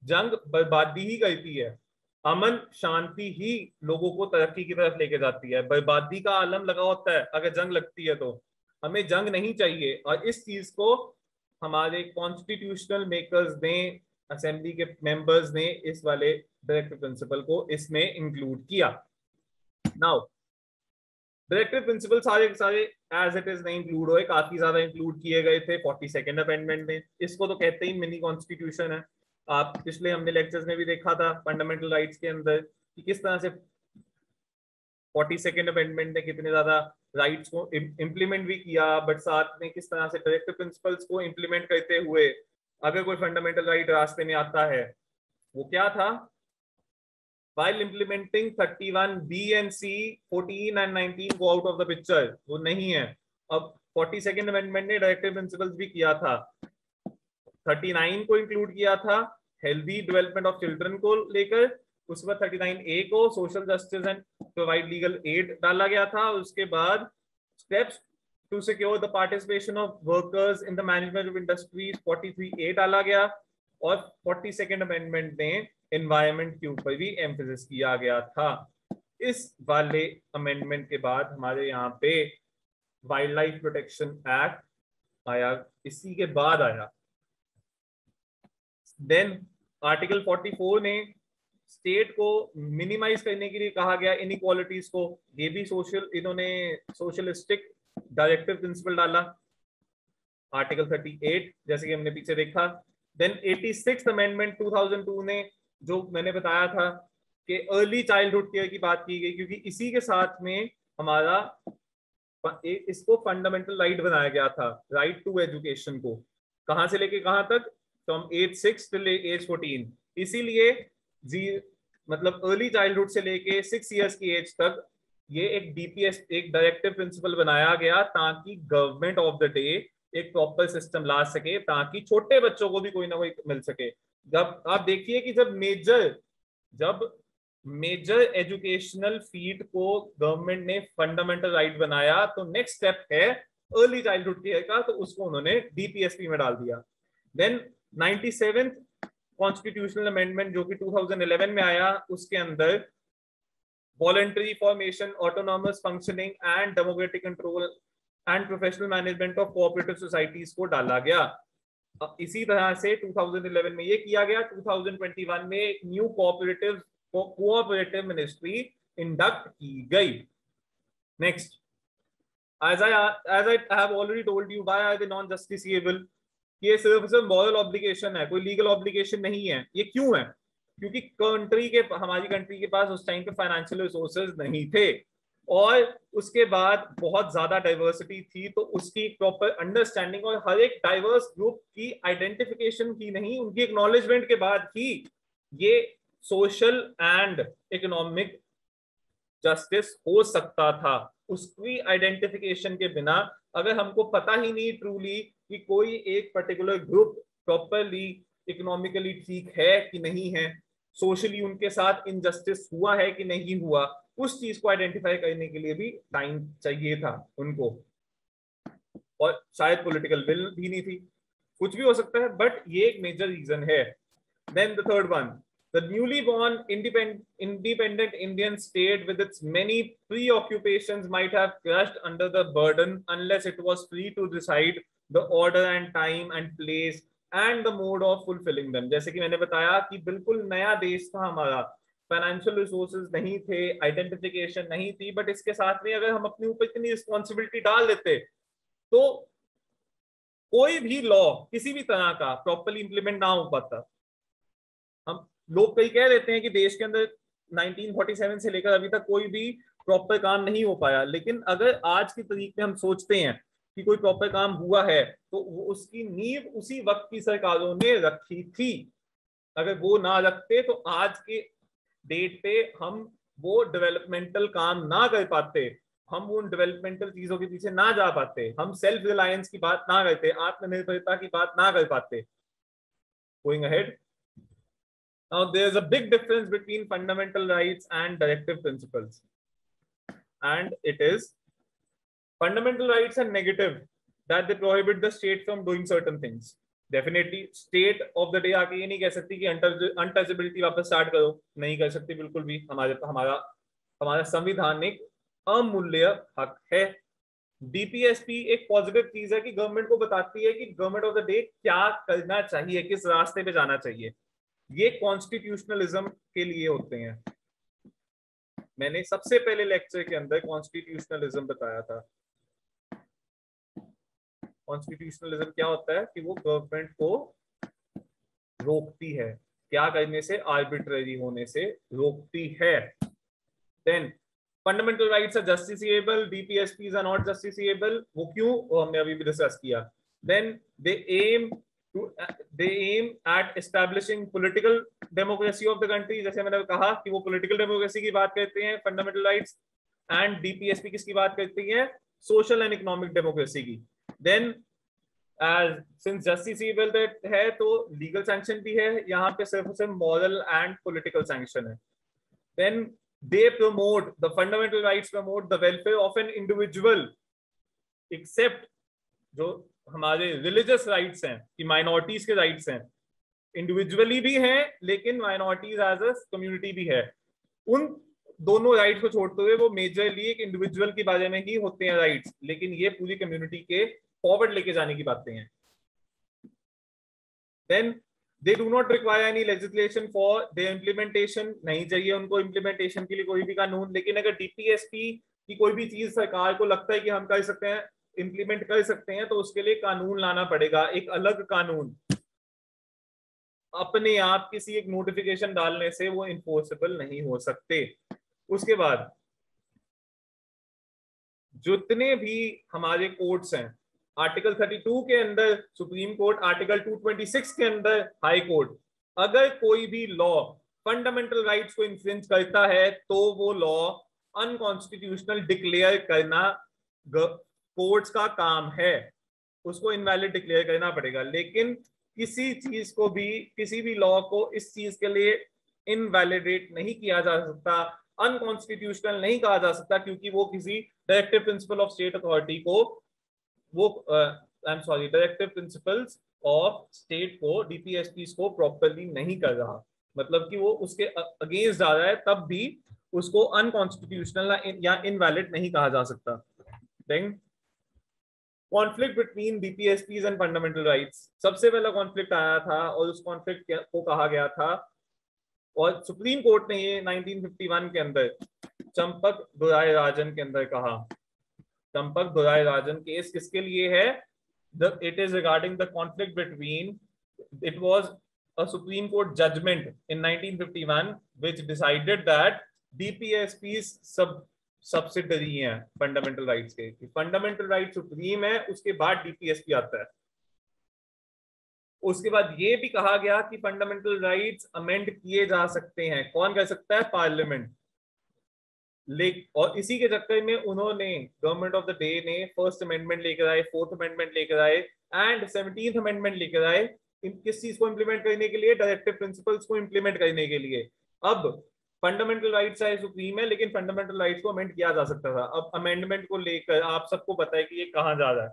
जंग बर्बादी ही करती है, अमन शांति ही लोगों को तरक्की की तरफ लेके जाती है। बर्बादी का आलम लगा होता है अगर जंग लगती है, तो हमें जंग नहीं चाहिए। और इस चीज को हमारे कॉन्स्टिट्यूशनल मेकर्स ने, असेंबली के मेंबर्स ने इस वाले डायरेक्टिव प्रिंसिपल को इसमें इंक्लूड किया। नाउ डायरेक्टिव प्रिंसिपल सारे एज इट इज नहीं इंक्लूड हुए, काफी ज्यादा इंक्लूड किए गए थे 42nd अमेंडमेंट में। इसको तो कहते ही मिनी कॉन्स्टिट्यूशन है। आप पिछले हमने लेक्चर्स में भी देखा था फंडामेंटल राइट्स के अंदर कि किस तरह से 42nd अमेंडमेंट ने कितने ज्यादा राइट्स को इम्प्लीमेंट भी किया, बट साथ में किस तरह से डायरेक्टिव प्रिंसिपल्स को इम्प्लीमेंट करते हुए अगर कोई फंडामेंटल राइट रास्ते में आता है, वो क्या था, while implementing 31B and C, 14 and 19 go out of the picture, वो नहीं है। अब 42nd अमेंडमेंट ने डायरेक्टिव प्रिंसिपल्स भी किया था, 39 को इंक्लूड किया था हेल्दी डेवलपमेंट ऑफ चिल्ड्रन को लेकर, उसके बाद 39A को social justice and provide legal aid डाला गया था, उसके बाद steps to secure the participation of workers in the management of industries 43A डाला गया, और 42nd अमेंडमेंट ने एनवायरनमेंट के ऊपर भी एम्फेसिस किया गया था। इस वाले अमेंडमेंट के बाद हमारे यहाँ पे वाइल्ड लाइफ प्रोटेक्शन एक्ट आया, इसी के बाद आया। देन आर्टिकल 44 ने स्टेट को मिनिमाइज करने के लिए कहा गया इनइक्वालिटीज को, ये भी इन्होंने सोशलिस्टिक डायरेक्टिव प्रिंसिपल डाला, आर्टिकल 38 जैसे कि हमने पीछे देखा। देन 86th अमेंडमेंट 2002 ने, जो मैंने बताया था कि अर्ली चाइल्डहुड केयर की बात की गई, क्योंकि इसी के साथ में हमारा इसको फंडामेंटल राइट बनाया गया था, राइट टू एजुकेशन को, कहां से लेके कहां तक, फ्रॉम एज 6 टिल एज 14। इसीलिए मतलब अर्ली चाइल्डहुड से लेके 6 इयर्स की एज तक ये एक डीपीएस, एक डायरेक्टिव प्रिंसिपल बनाया गया, ताकि गवर्नमेंट ऑफ द डे एक प्रॉपर सिस्टम ला सके, ताकि छोटे बच्चों को भी कोई ना कोई मिल सके। जब आप देखिए कि जब मेजर एजुकेशनल फील्ड को गवर्नमेंट ने फंडामेंटल राइट बनाया, तो नेक्स्ट स्टेप है अर्ली चाइल्डहुड केयर का, तो उसको उन्होंने डीपीएसपी में डाल दिया। देन 97th कॉन्स्टिट्यूशनल अमेंडमेंट जो कि 2011 में आया, उसके अंदर voluntary formation, autonomous functioning and democratic control and professional management of cooperative societies को डाला गया। इसी तरह से 2011 में ये किया गया। 2021 में न्यू कोऑपरेटिव मिनिस्ट्री इंडक्ट की गई। Next, as I have already told you, why are they non justiciable? ये सिर्फ मॉरल ऑब्लिगेशन है, कोई लीगल ऑब्लिगेशन नहीं है। ये क्यों है? क्योंकि हमारी कंट्री के पास उस टाइम पे फाइनेंशियल रिसोर्सेज नहीं थे, और उसके बाद बहुत ज्यादा डाइवर्सिटी थी, तो उसकी प्रॉपर अंडरस्टैंडिंग और हर एक डाइवर्स ग्रुप की आइडेंटिफिकेशन की नहीं, उनकी एक्नॉलेजमेंट के बाद ही ये सोशल एंड इकोनॉमिक जस्टिस हो सकता था। उसकी आइडेंटिफिकेशन के बिना, अगर हमको पता ही नहीं ट्रूली कि कोई एक पर्टिकुलर ग्रुप प्रॉपरली इकोनॉमिकली ठीक है कि नहीं है, सोशली उनके साथ इनजस्टिस हुआ है कि नहीं हुआ, उस चीज को आइडेंटिफाई करने के लिए भी टाइम चाहिए था उनको, और शायद पॉलिटिकल विल भी नहीं थी। कुछ भी हो सकता है, बट ये एक मेजर रीजन है। Then the third one, the newly born independent Indian state with its many preoccupations might have crushed under the burden unless it was free to decide the order and time and place and the mode of fulfilling them। जैसे कि मैंने बताया कि बिल्कुल नया देश था हमारा, फाइनेंशियल रिसोर्सेज नहीं थे, आइडेंटिफिकेशन नहीं थी, बट इसके साथ में अगर हम अपने ऊपर इतनी रिस्पॉन्सिबिलिटी डाल देते, तो कोई भी लॉ किसी भी तरह का प्रॉपरली इंप्लीमेंट ना हो पाता। हम लोग कई कह देते हैं कि देश के अंदर 1947 से लेकर अभी तक कोई भी प्रॉपर काम नहीं हो पाया, लेकिन अगर आज की तारीख में हम सोचते हैं कि कोई प्रॉपर काम हुआ है, तो उसकी नींव उसी वक्त की सरकारों ने रखी थी। अगर वो ना रखते तो आज के डेट पे हम वो डेवलपमेंटल काम ना कर पाते, हम उन डेवलपमेंटल चीजों के पीछे ना जा पाते, हम सेल्फ रिलायंस की बात ना करते, आत्मनिर्भरता की बात ना कर पाते। Going ahead, now there is a big difference between fundamental rights and directive principles, and it is fundamental rights are negative, that they prohibit the state from doing certain things. Definitely state of the day आके ये नहीं कह सकती कि untouchability वापस start करो, नहीं कर सकती बिल्कुल भी। हमारा संविधानिक अमूल्य हक है। डीपीएसपी एक पॉजिटिव चीज है कि गवर्नमेंट को बताती है कि गवर्नमेंट ऑफ द डे क्या करना चाहिए, किस रास्ते पे जाना चाहिए। ये कॉन्स्टिट्यूशनलिज्म के लिए होते हैं। मैंने सबसे पहले लेक्चर के अंदर कॉन्स्टिट्यूशनलिज्म बताया था। कॉन्स्टिट्यूशनलिज्म क्या होता है कि वो गवर्नमेंट को रोकती है, क्या करने से, आर्बिट्ररी होने से रोकती है। Then fundamental rights are justiciable, DPSPs are not justiciable. वो क्यों, वो हमने अभी भी डिस्कस किया। Then they aim at establishing political democracy of the country। जैसे मैंने कहा कि वो political democracy की बात करते हैं fundamental rights, and DPSP किसकी बात करती है, social and economic democracy की। then since justiciable है तो legal sanction भी है, यहाँ पे सिर्फ moral and political sanction है। then they promote, the fundamental rights promote the welfare of an individual, except जो हमारे रिलीजियस राइट्स हैं कि माइनॉरिटीज के राइट्स हैं, इंडिविजुअली भी हैं लेकिन माइनॉरिटीज एज अ कम्युनिटी भी है। उन दोनों राइट्स को छोड़ते हुए वो मेजरली एक इंडिविजुअल के बारे में ही होते हैं राइट्स, लेकिन ये पूरी कम्युनिटी के फॉरवर्ड लेके जाने की बातें हैं। Then they do not require any legislation for the implementation, नहीं चाहिए उनको इम्प्लीमेंटेशन के लिए कोई भी कानून। लेकिन अगर डीपीएसपी की कोई भी चीज सरकार को लगता है कि हम कर सकते हैं, इम्प्लीमेंट कर सकते हैं, तो उसके लिए कानून लाना पड़ेगा, एक अलग कानून। अपने आप किसी एक नोटिफिकेशन डालने से वो इन्फोर्सेबल नहीं हो सकते। उसके बाद जितने भी हमारे कोर्ट्स हैं, आर्टिकल 32 के अंदर सुप्रीम कोर्ट, आर्टिकल 226 के अंदर हाई कोर्ट, अगर कोई भी लॉ फंडामेंटल राइट्स को इन्फ्रिंज करता है तो वो लॉ अनकॉन्स्टिट्यूशनल डिक्लेयर करना कोर्ट्स का काम है, उसको इनवैलिड डिक्लेयर करना पड़ेगा। लेकिन किसी चीज को भी, किसी भी लॉ को इस चीज के लिए इनवैलिडेट नहीं किया जा सकता, अनकॉन्स्टिट्यूशनल नहीं कहा जा सकता, क्योंकि वो किसी directive principle of state authority को, वो आई am sorry, directive principles of state को, डीपीएसपी को प्रॉपरली नहीं कर रहा, मतलब कि वो उसके अगेंस्ट जा रहा है, तब भी उसको अनकॉन्स्टिट्यूशनल या इनवैलिड नहीं कहा जा सकता। Then conflict between DPSPs and fundamental rights, सबसे पहला कॉन्फ्लिक्ट आया था और उस कॉन्फ्लिक्ट को कहा गया था, और सुप्रीम कोर्ट ने ये 1951 के अंदर चंपक दुराय राजन के अंदर कहा। चंपक दुराय राजन केस किसके लिए है? It is regarding the conflict between, it was a Supreme Court judgment in 1951 which decided that DPSPs subsidiary हैं फंडामेंटल राइट्स के, फंडामेंटल राइट सुप्रीम है, उसके बाद डीपीएसपी आता है। उसके बाद ये भी कहा गया कि फंडामेंटल राइट्स अमेंड किए जा सकते हैं, कौन कर सकता है? पार्लियामेंट। और इसी के चक्कर में उन्होंने, गवर्नमेंट ऑफ द डे ने फर्स्ट अमेंडमेंट लेकर आए, फोर्थ अमेंडमेंट लेकर आए एंड 17th अमेंडमेंट लेकर आए, किस चीज को इंप्लीमेंट करने के लिए? डायरेक्टिव प्रिंसिपल्स को इंप्लीमेंट करने के लिए। अब फंडामेंटल राइट्स है सुप्रीम है, लेकिन फंडामेंटल राइट्स को अमेंड किया जा सकता था। अब अमेंडमेंट को लेकर आप सबको पता है कि ये कहाँ जा रहा है।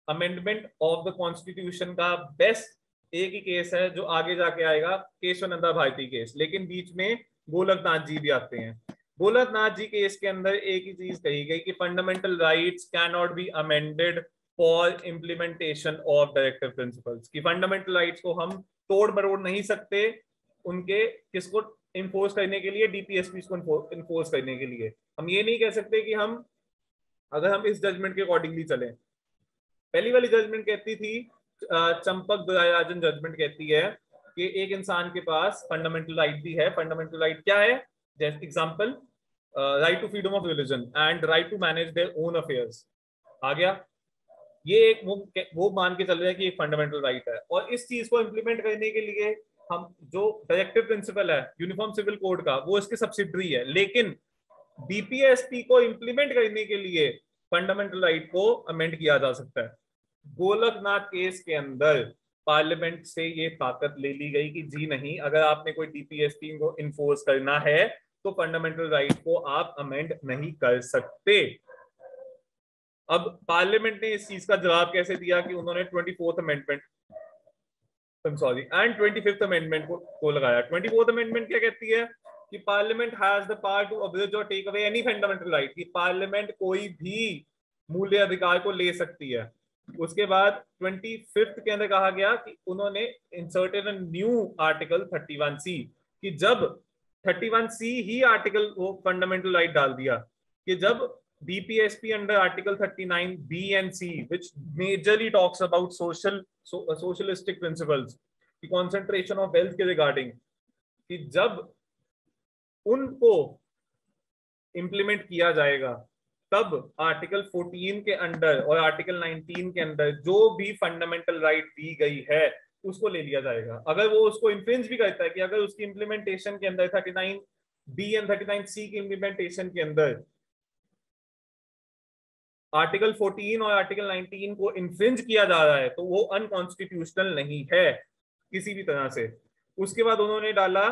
अमेंडमेंट ऑफ द कॉन्स्टिट्यूशन का बेस्ट एक ही केस है जो आगे जाके आएगा, केशवानंदा भारती केस, लेकिन बीच में गोलकनाथ जी भी आते हैं। गोलकनाथ जी केस के अंदर एक ही चीज कही गई कि fundamental rights can not be amended for implementation of directive principles, कि फंडामेंटल राइट्स को हम तोड़ मरोड़ नहीं सकते उनके, किसको इन्फोर्स करने के लिए? डीपीएसपी को इन्फोर्स करने के लिए। हम ये नहीं कह सकते कि हम, अगर हम इस जजमेंट के अकॉर्डिंगली चले, पहली वाली जजमेंट कहती थी, चंपक दुरायराजन जजमेंट कहती है कि एक इंसान के पास फंडामेंटल राइट भी है। फंडामेंटल राइट क्या है? जैसे example, right to freedom of religion and right to manage their own affairs आ गया। ये एक वो मान के चल रहे हैं कि एक फंडामेंटल राइट है, और इस चीज को इंप्लीमेंट करने के लिए हम, जो डायरेक्टिव प्रिंसिपल है यूनिफॉर्म सिविल कोड का, वो इसके सब्सिडरी है। लेकिन डीपीएसपी को इंप्लीमेंट करने के लिए फंडामेंटल राइट को अमेंड किया जा सकता है। गोलकनाथ केस के अंदर पार्लियामेंट से ये ताकत ले ली गई कि जी नहीं, अगर आपने कोई डीपीएसपी को इन्फोर्स करना है तो फंडामेंटल राइट को आप अमेंड नहीं कर सकते। अब पार्लियामेंट ने इस चीज का जवाब कैसे दिया कि उन्होंने 24th amendment sorry and 25th amendment को लगाया। 24th अमेंडमेंट क्या कहती है कि parliament has the power to abridge और take away any fundamental right, कि पार्लियामेंट कोई भी मूल्य अधिकार को ले सकती है। उसके बाद 25th के अंदर कहा गया कि उन्होंने inserted a new article 31C, कि जब 31C ही आर्टिकल वो फंडामेंटल राइट डाल दिया कि जब DPSP under Article 39B and C, which majorly talks about socialistic principles, the concentration of wealth के regarding, कि जब उनको implement किया जाएगा तब आर्टिकल 14 के अंडर और आर्टिकल 19 के अंदर जो भी फंडामेंटल राइट दी गई है उसको ले लिया जाएगा। अगर वो उसको इन्फ्रिंज भी करता है, कि अगर उसकी इंप्लीमेंटेशन के अंदर 39B एंड 39C की इंप्लीमेंटेशन के अंदर आर्टिकल 14 और आर्टिकल 19 को इन्फ्रिंज किया जा रहा है, तो वो अनकॉन्स्टिट्यूशनल नहीं है किसी भी तरह से। उसके बाद उन्होंने डाला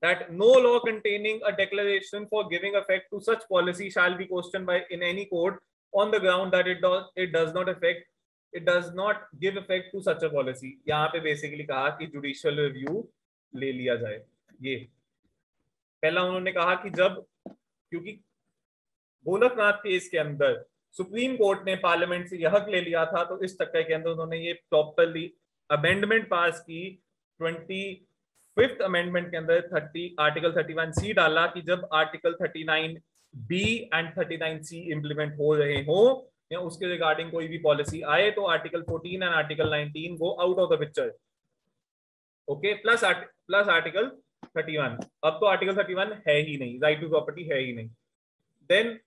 that no law containing a declaration for giving effect to such policy shall be questioned by in any court on the ground that it does not give effect to such a policy। यहाँ पे basically कहा कि judicial review ले लिया जाए। ये पहला उन्होंने कहा कि जब, क्योंकि गोलकनाथ केस के अंदर सुप्रीम कोर्ट ने पार्लियामेंट से यह हक ले लिया था, तो इस चक्कर के अंदर उन्होंने ये प्रॉपरली अमेंडमेंट पास की 25th अमेंडमेंट के अंदर आर्टिकल 31C डाला कि जब article 39B and 39C implement हो रहे हो या उसके रिगार्डिंग कोई भी पॉलिसी आए तो article 14 and article 19 go out of the picture. Okay, plus article 31। अब तो आर्टिकल 31 है ही नहीं, राइट टू प्रॉपर्टी है ही नहीं। देन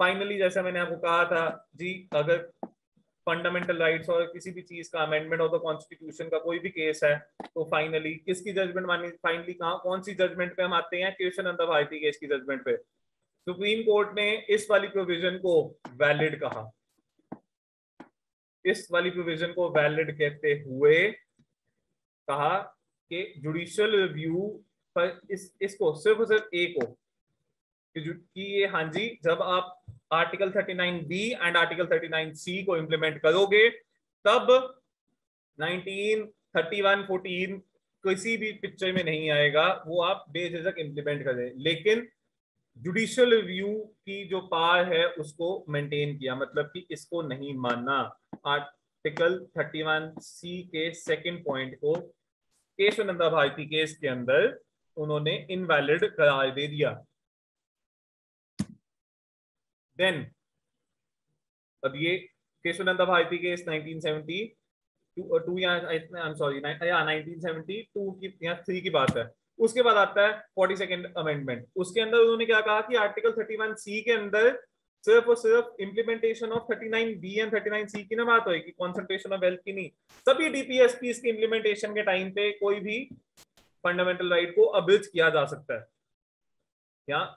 फाइनली जैसे मैंने आपको कहा था जी, अगर फंडामेंटल राइट्स और किसी भी चीज का अमेंडमेंट ऑफ द कॉन्स्टिट्यूशन का कोई भी केस है तो फाइनली किसकी जजमेंट मानी, फाइनली कौन सी जजमेंट पे हम आते हैं, केशवानंद भारती केस की जजमेंट पे। सुप्रीम कोर्ट ने इस वाली प्रोविजन को वैलिड कहा, इस वाली प्रोविजन को वैलिड कहते हुए कहा कि जुडिशियल रिव्यू पर इसको सिर्फ और सिर्फ एक हो कि ये हाँ जी, जब आप article 39B and article 39C को इंप्लीमेंट करोगे तब 1931-14 किसी भी पिक्चर में नहीं आएगा, वो आप बेझिझक इंप्लीमेंट करें। लेकिन जुडिशियल रिव्यू की जो पावर है उसको मेंटेन किया, मतलब कि इसको नहीं मानना। आर्टिकल 31C के सेकंड पॉइंट को केशवानंद भारती केस के अंदर उन्होंने इनवैलिड करार दे दिया। देन अब ये केशवानंद भारती केस 1972 या आई एम सॉरी 1972 की या 3 की बात है। उसके बाद आता है 42nd अमेंडमेंट। उसके अंदर उन्होंने क्या कहा कि आर्टिकल 31C के अंदर सिर्फ और सिर्फ implementation of 39B and 39C की ना बात होगी, कॉन्सेंट्रेशन ऑफ वेल्थ की नहीं। सभी डीपीएसपीज की इंप्लीमेंटेशन के टाइम पे कोई भी फंडामेंटल राइट को अब्रिज किया जा सकता है, या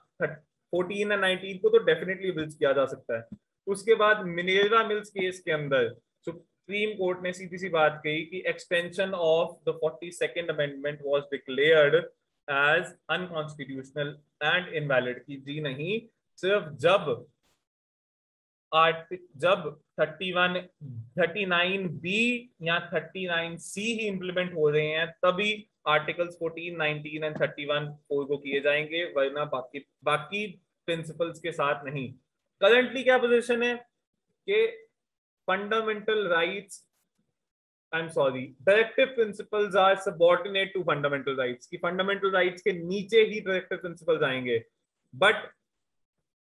14 एंड 19 को तो डेफिनेटली अब्रिज किया जा सकता है। उसके बाद मिनेर्वा मिल्स केस के अंदर सुप्रीम कोर्ट ने सीधी सी बात कही कि extension of the 42nd amendment was declared as unconstitutional and invalid, की जी नहीं, सिर्फ जब 39B या 39C ही इंप्लीमेंट हो रहे हैं तभी आर्टिकल्स 14, 19 एंड 31 को किए जाएंगे, वरना बाकी प्रिंसिपल्स के साथ नहीं। करंटली क्या पोजीशन है कि fundamental rights, I am sorry, directive principles are subordinate to fundamental rights, की फंडामेंटल राइट्स के नीचे ही डायरेक्टिव प्रिंसिपल्स आएंगे, but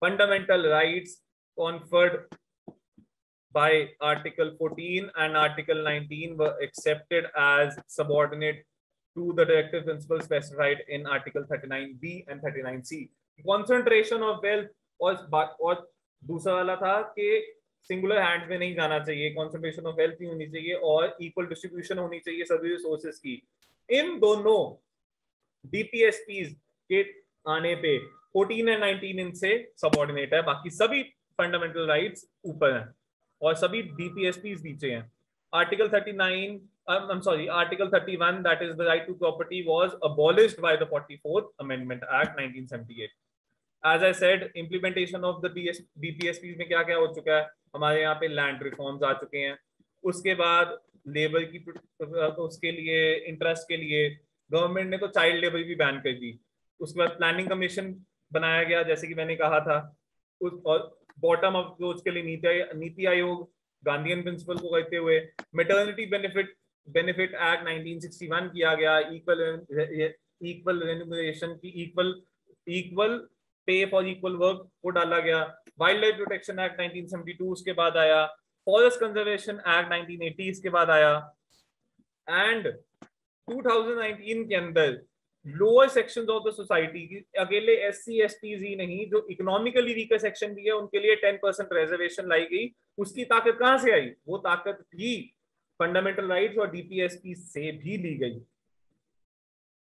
fundamental rights conferred by Article 14 and Article 19 were accepted as subordinate to the directive principles specified in Article 39B and 39C. Concentration of wealth और दूसरा वाला था कि सिंगुलर हैंड में नहीं जाना चाहिए, कॉन्सेंट्रेशन ऑफ वेल्थ नहीं होनी चाहिए और इक्वल डिस्ट्रीब्यूशन होनी चाहिए सभी रिसोर्सेज की। इन दोनों डीपीएसपीज के आने पे 14 एंड 19 इनसे सबऑर्डिनेट है, बाकी सभी फंडामेंटल राइट्स ऊपर हैं और सभी डीपीएसपीज नीचे हैं। Article 31 that is the right to property was abolished by the 44th Amendment Act 1978. As I said, implementation of the DPSPs में क्या क्या हो चुका है, हमारे यहाँ पे लैंड रिफॉर्म्स आ चुके हैं। उसके बाद लेबर की उसके लिए इंटरेस्ट के लिए गवर्नमेंट ने तो चाइल्ड लेबर भी बैन कर दी। उसके बाद प्लानिंग कमीशन बनाया गया जैसे कि मैंने कहा था, और बॉटम अप अप्रोच के लिए नीति आयोग गांधीयन प्रिंसिपल को कहते हुए मैटरनिटी बेनिफिट एक्ट 1961 किया गया, इक्वल रेम्यूनरेशन की equal pay for equal work को डाला गया। वाइल्ड लाइफ प्रोटेक्शन एक्ट 1972 उसके बाद आया, फॉरेस्ट कंजर्वेशन एक्ट 1980 इसके बाद आया, एंड 2019 के अंदर lower sections of the society की अकेले एससी एसटीज ही नहीं, जो इकोनॉमिकली वीकर सेक्शन भी है उनके लिए 10% रिजर्वेशन लाई गई। उसकी ताकत कहां से आई? वो ताकत भी फंडामेंटल राइट्स और डीपीएसपी से भी ली गई।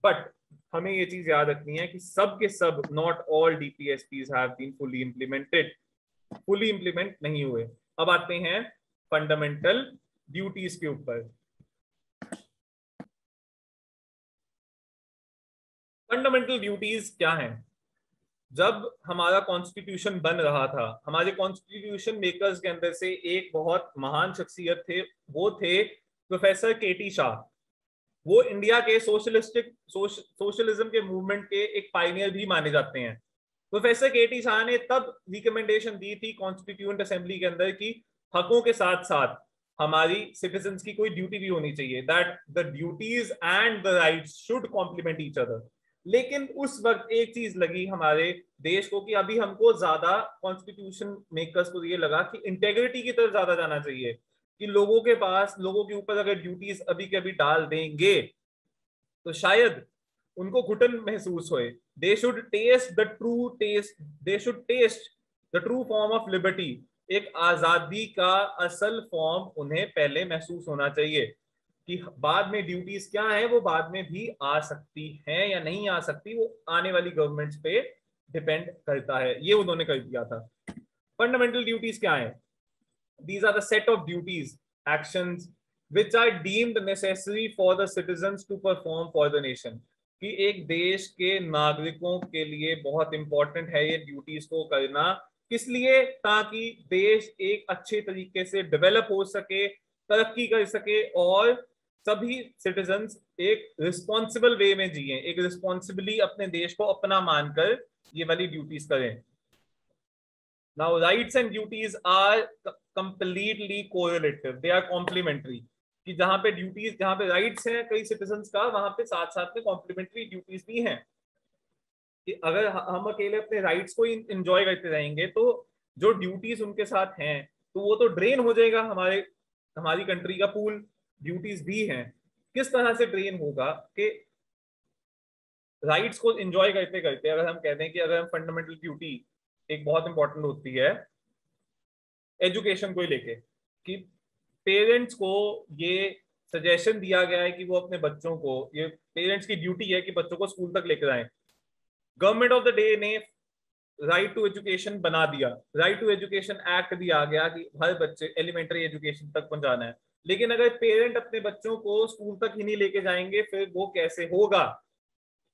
बट हमें ये चीज याद रखनी है कि सब के सब not all DPSPs have been fully implemented, fully implement नहीं हुए। अब आते हैं फंडामेंटल ड्यूटीज के ऊपर। फंडामेंटल ड्यूटीज क्या हैं? जब हमारा कॉन्स्टिट्यूशन बन रहा था, हमारे कॉन्स्टिट्यूशन मेकर्स के अंदर से एक बहुत महान शख्सियत थे, वो थे प्रोफेसर केटी शाह। वो इंडिया के सोशलिज्म के मूवमेंट के एक पायनियर भी माने जाते हैं। प्रोफेसर केटी शाह ने तब रिकमेंडेशन दी थी कॉन्स्टिट्यूएंट असेंबली के अंदर कि हकों के साथ साथ हमारी सिटीजन्स की कोई ड्यूटी भी होनी चाहिए, that the duties and the rights should complement each other. लेकिन उस वक्त एक चीज लगी हमारे देश को कि अभी हमको ज्यादा कॉन्स्टिट्यूशन मेकर्स को ये लगा कि इंटेग्रिटी की तरफ ज्यादा जाना चाहिए, कि लोगों के पास, लोगों के ऊपर अगर ड्यूटीज अभी के अभी डाल देंगे तो शायद उनको घुटन महसूस होए। They should taste the true taste, they should taste the true form of liberty. एक आजादी का असल फॉर्म उन्हें पहले महसूस होना चाहिए, कि बाद में ड्यूटीज क्या है वो बाद में भी आ सकती हैं या नहीं आ सकती, वो आने वाली गवर्नमेंट्स पे डिपेंड करता है। ये उन्होंने कर दिया था। फंडामेंटल ड्यूटीज क्या है? These are the set of duties, actions which are deemed necessary for the citizens to perform for the nation। कि एक देश के नागरिकों के लिए बहुत इंपॉर्टेंट है ये ड्यूटीज को करना। किस लिए? ताकि देश एक अच्छे तरीके से डेवलप हो सके, तरक्की कर सके, और सभी सिटीजन्स एक रिस्पॉन्सिबल वे में जिए, एक रिस्पॉन्सिबली अपने देश को अपना मानकर ये वाली ड्यूटीज करें। Now rights and duties are completely correlative, they are complementary। कि जहां पे ड्यूटीज, जहां पे राइट्स हैं कई सिटीजन्स का, वहां पे साथ साथ में कॉम्प्लीमेंट्री ड्यूटीज भी हैं। कि अगर हम अकेले अपने राइट्स को एंजॉय करते रहेंगे तो जो ड्यूटीज उनके साथ हैं तो वो तो ड्रेन हो जाएगा, हमारी कंट्री का पूल ड्यूटीज भी हैं। किस तरह से ड्रेन होगा? कि राइट्स को एंजॉय करते करते अगर हम कहते हैं कि अगर हम फंडामेंटल ड्यूटी एक बहुत इंपॉर्टेंट होती है एजुकेशन को लेके, कि पेरेंट्स को ये सजेशन दिया गया है कि वो अपने बच्चों को, ये पेरेंट्स की ड्यूटी है कि बच्चों को स्कूल तक लेकर आए। गवर्नमेंट ऑफ द डे ने राइट टू एजुकेशन बना दिया, राइट टू एजुकेशन एक्ट दिया गया कि हर बच्चे एलिमेंट्री एजुकेशन तक पहुंचाना है। लेकिन अगर पेरेंट अपने बच्चों को स्कूल तक ही नहीं लेके जाएंगे फिर वो कैसे होगा?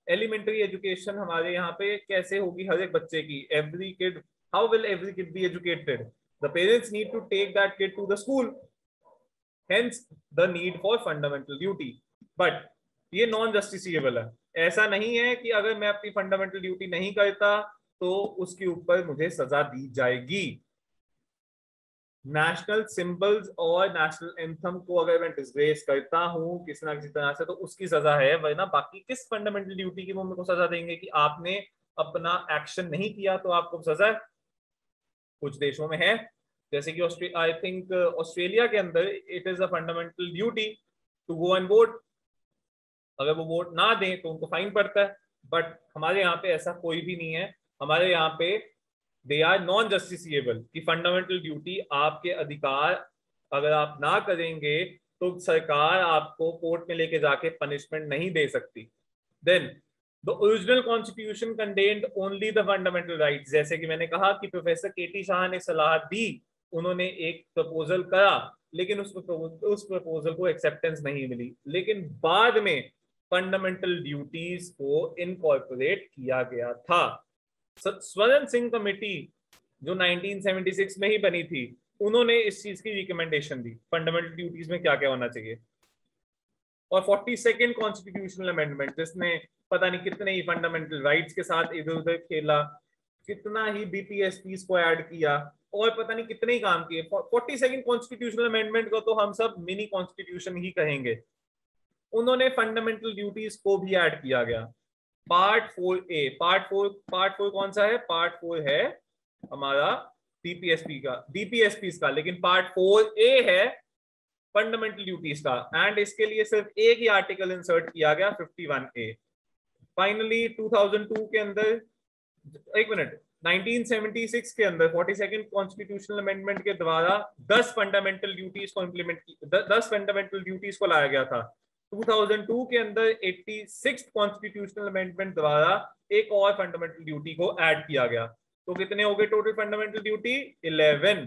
एलिमेंट्री एजुकेशन हमारे यहाँ पे कैसे होगी हर एक बच्चे की? Every kid, how will every kid be educated? The parents need to take that kid to the school, hence the need for fundamental duty. But ये नॉन जस्टिसिएबल है। ऐसा नहीं है कि अगर मैं अपनी फंडामेंटल ड्यूटी नहीं करता तो उसके ऊपर मुझे सजा दी जाएगी। नेशनल सिंबल्स और नेशनल एंथम को अगर मैं डिसग्रेस करता हूं किसी ना किसी तरह से तो उसकी सजा है, वरना बाकी किस फंडामेंटल ड्यूटी की वो मेरे को सजा देंगे कि आपने अपना एक्शन नहीं किया तो आपको सजा है? कुछ देशों में है, जैसे कि आई थिंक ऑस्ट्रेलिया के अंदर it is a fundamental duty to go and vote. अगर वो वोट ना दें तो उनको फाइन पड़ता है। बट हमारे यहाँ पे ऐसा कोई भी नहीं है। हमारे यहाँ पे दे आर नॉन जस्टिसिएबल, कि फंडामेंटल ड्यूटी आपके अधिकार अगर आप ना करेंगे तो सरकार आपको कोर्ट में लेके जाके पनिशमेंट नहीं दे सकती। Then the original constitution contained only the fundamental rights. जैसे कि मैंने कहा कि प्रोफेसर केटी शाह ने सलाह दी, उन्होंने एक प्रपोजल करा, लेकिन उस प्रपोजल को एक्सेप्टेंस नहीं मिली। लेकिन बाद में फंडामेंटल ड्यूटीज को इनकॉर्पोरेट किया गया था। स्वर्ण सिंह कमेटी जो 1976 में ही बनी थी, उन्होंने इस चीज की रिकमेंडेशन दी फंडामेंटल ड्यूटीज में क्या क्या होना चाहिए। और 42nd कॉन्स्टिट्यूशनल अमेंडमेंट, जिसने पता नहीं कितने ही फंडामेंटल राइट्स के साथ इधर उधर खेला, कितना ही बीपीएसपीस को ऐड किया, और पता नहीं कितने ही काम किए। 42nd कॉन्स्टिट्यूशनल अमेंडमेंट को तो हम सब मिनी कॉन्स्टिट्यूशन ही कहेंगे। उन्होंने फंडामेंटल ड्यूटीज को भी ऐड किया गया। पार्ट 4A, पार्ट फोर कौन सा है? पार्ट 4 है हमारा डीपीएसपी का, लेकिन पार्ट 4A है फंडामेंटल ड्यूटीज का। एंड इसके लिए सिर्फ एक ही आर्टिकल इंसर्ट किया गया, 51A। फाइनली 2002 के अंदर, एक मिनट, 1976 के अंदर 42nd कॉन्स्टिट्यूशनल अमेंडमेंट के द्वारा 10 फंडामेंटल ड्यूटीज को इंप्लीमेंट, 10 फंडामेंटल ड्यूटीज को लाया गया था। 2002 के अंदर 86th कॉन्स्टिट्यूशनल अमेंडमेंट द्वारा एक और फंडामेंटल ड्यूटी को ऐड किया गया। तो कितने हो गए total fundamental duty? 11।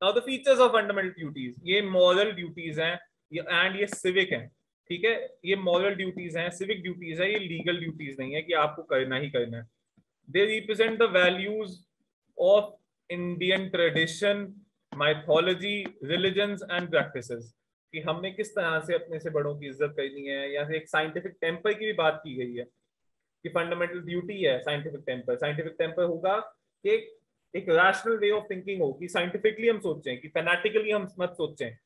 Now the features of fundamental duties, ये मॉरल ड्यूटीज हैं एंड ये सिविक हैं। ठीक है, ये मॉरल ड्यूटीज हैं, सिविक ड्यूटीज है, ये लीगल ड्यूटीज नहीं है कि आपको करना ही करना है। They represent the values of Indian tradition, mythology, religions and practices, कि हमने किस तरह से अपने से बड़ों की इज्जत करनी है। या फिर एक साइंटिफिक टेम्पर की भी बात की गई है कि फंडामेंटल ड्यूटी है साइंटिफिक टेम्पर। साइंटिफिक टेम्पर होगा कि एक रैशनल वे ऑफ थिंकिंग हो, कि साइंटिफिकली हम सोचें, कि फैनेटिकली हम मत सोचें।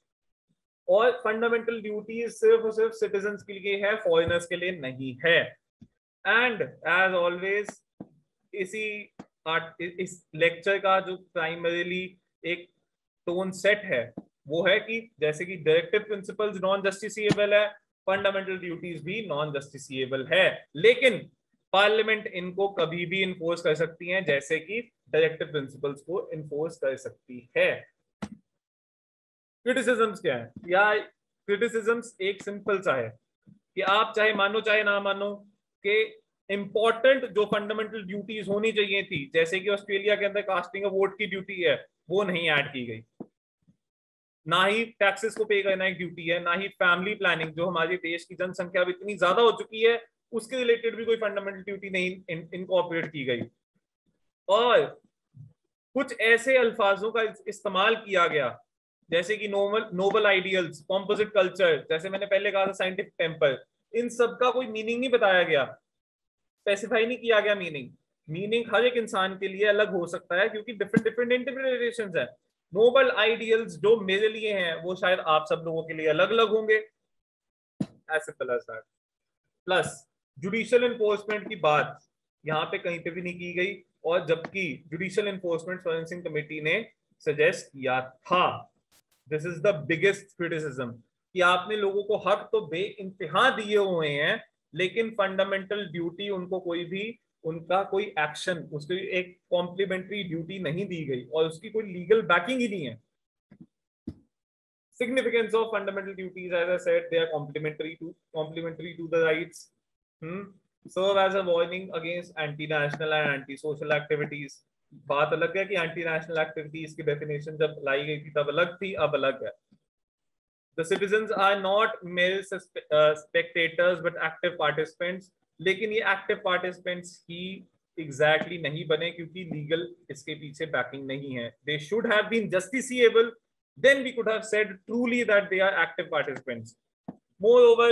और फंडामेंटल ड्यूटीज सिर्फ और सिर्फ सिटीजन्स के लिए है, फॉरेनर्स के लिए नहीं है। एंड एज ऑलवेज इस लेक्चर का जो प्राइमरीली एक टोन सेट है वो है कि जैसे कि डायरेक्टिव प्रिंसिपल्स नॉन जस्टिसिएबल है, फंडामेंटल ड्यूटीज भी नॉन जस्टिसिएबल है, लेकिन पार्लियामेंट इनको कभी भी इन्फोर्स कर सकती है, जैसे कि डायरेक्टिव प्रिंसिपल्स को इन्फोर्स कर सकती है। क्रिटिसिजम्स क्या है, या क्रिटिसिजम्स एक सिंपल सा है कि आप चाहे मानो चाहे ना मानो कि इंपॉर्टेंट जो फंडामेंटल ड्यूटीज होनी चाहिए थी, जैसे कि ऑस्ट्रेलिया के अंदर कास्टिंग ऑफ वोट की ड्यूटी है, वो नहीं ऐड की गई। ना ही टैक्सेस को पे करना एक ड्यूटी है, ना ही फैमिली प्लानिंग, जो हमारे देश की जनसंख्या अब इतनी ज्यादा हो चुकी है, उसके रिलेटेड भी कोई फंडामेंटल ड्यूटी नहीं इनकॉर्पोरेट की गई। और कुछ ऐसे अल्फाजों का इस्तेमाल किया गया जैसे कि नोबल आइडियल्स, कॉम्पोजिट कल्चर, जैसे मैंने पहले कहा था साइंटिफिक टेम्पर, इन सब का कोई मीनिंग नहीं बताया गया, स्पेसिफाई नहीं किया गया मीनिंग हर एक इंसान के लिए अलग हो सकता है, क्योंकि डिफरेंट डिफरेंट इंटरप्रिटेशंस है। नोबल आइडियल्स जो मेरे लिए हैं वो शायद आप सब लोगों के लिए अलग अलग होंगे, as simple as that. Plus judicial enforcement की बात यहाँ पे कहीं पे भी नहीं की गई, और जबकि जुडिशियल एनफोर्समेंट स्वरण कमेटी ने सजेस्ट किया था। This is the biggest criticism कि आपने लोगों को हक तो बेइंतहा दिए हुए हैं, लेकिन फंडामेंटल ड्यूटी उनको कोई भी, उनका कोई एक्शन, उसकी एक कॉम्प्लीमेंट्री ड्यूटी नहीं दी गई, और उसकी कोई लीगल बैकिंग ही नहीं है। Significance of fundamental duties, as I said, they are complementary to the rights. Serve as a warning against anti-national and anti-social activities. बात अलग है कि एंटी नेशनल एक्टिविटीज की डेफिनेशन जब लाई गई थी तब अलग थी, अब अलग है। The citizens are not mere spectators but active participants, लेकिन ये एक्टिव पार्टिसिपेंट्स ही एग्जैक्टली नहीं बने, क्योंकि लीगल इसके पीछे बैकिंग नहीं है। They should have been justiciable, then we could have said truly that they are active participants. Moreover,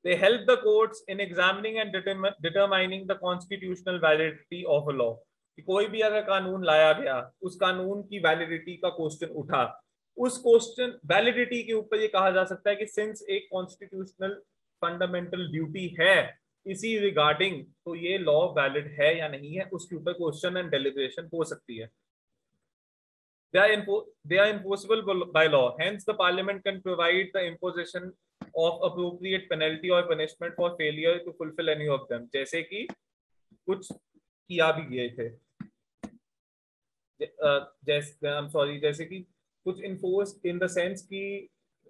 they help the courts in examining and determining the constitutional validity of a law. कि कोई भी अगर कानून लाया गया, उस कानून की वैलिडिटी का क्वेश्चन उठा, उस क्वेश्चन वैलिडिटी के ऊपर ये कहा जा सकता है कि सिंस एक कॉन्स्टिट्यूशनल फंडामेंटल ड्यूटी है इसी रिगार्डिंग, तो ये लॉ वैलिड है या नहीं है, उसके ऊपर क्वेश्चन एंड डेलिब्रेशन हो सकती है। They are enforceable by law. Hence, the Parliament can provide the imposition of appropriate penalty or punishment for failure to fulfill any of them. जैसे कि कुछ किया भी गए थे, जैसे कि कुछ इन्फोर्स इन द सेंस कि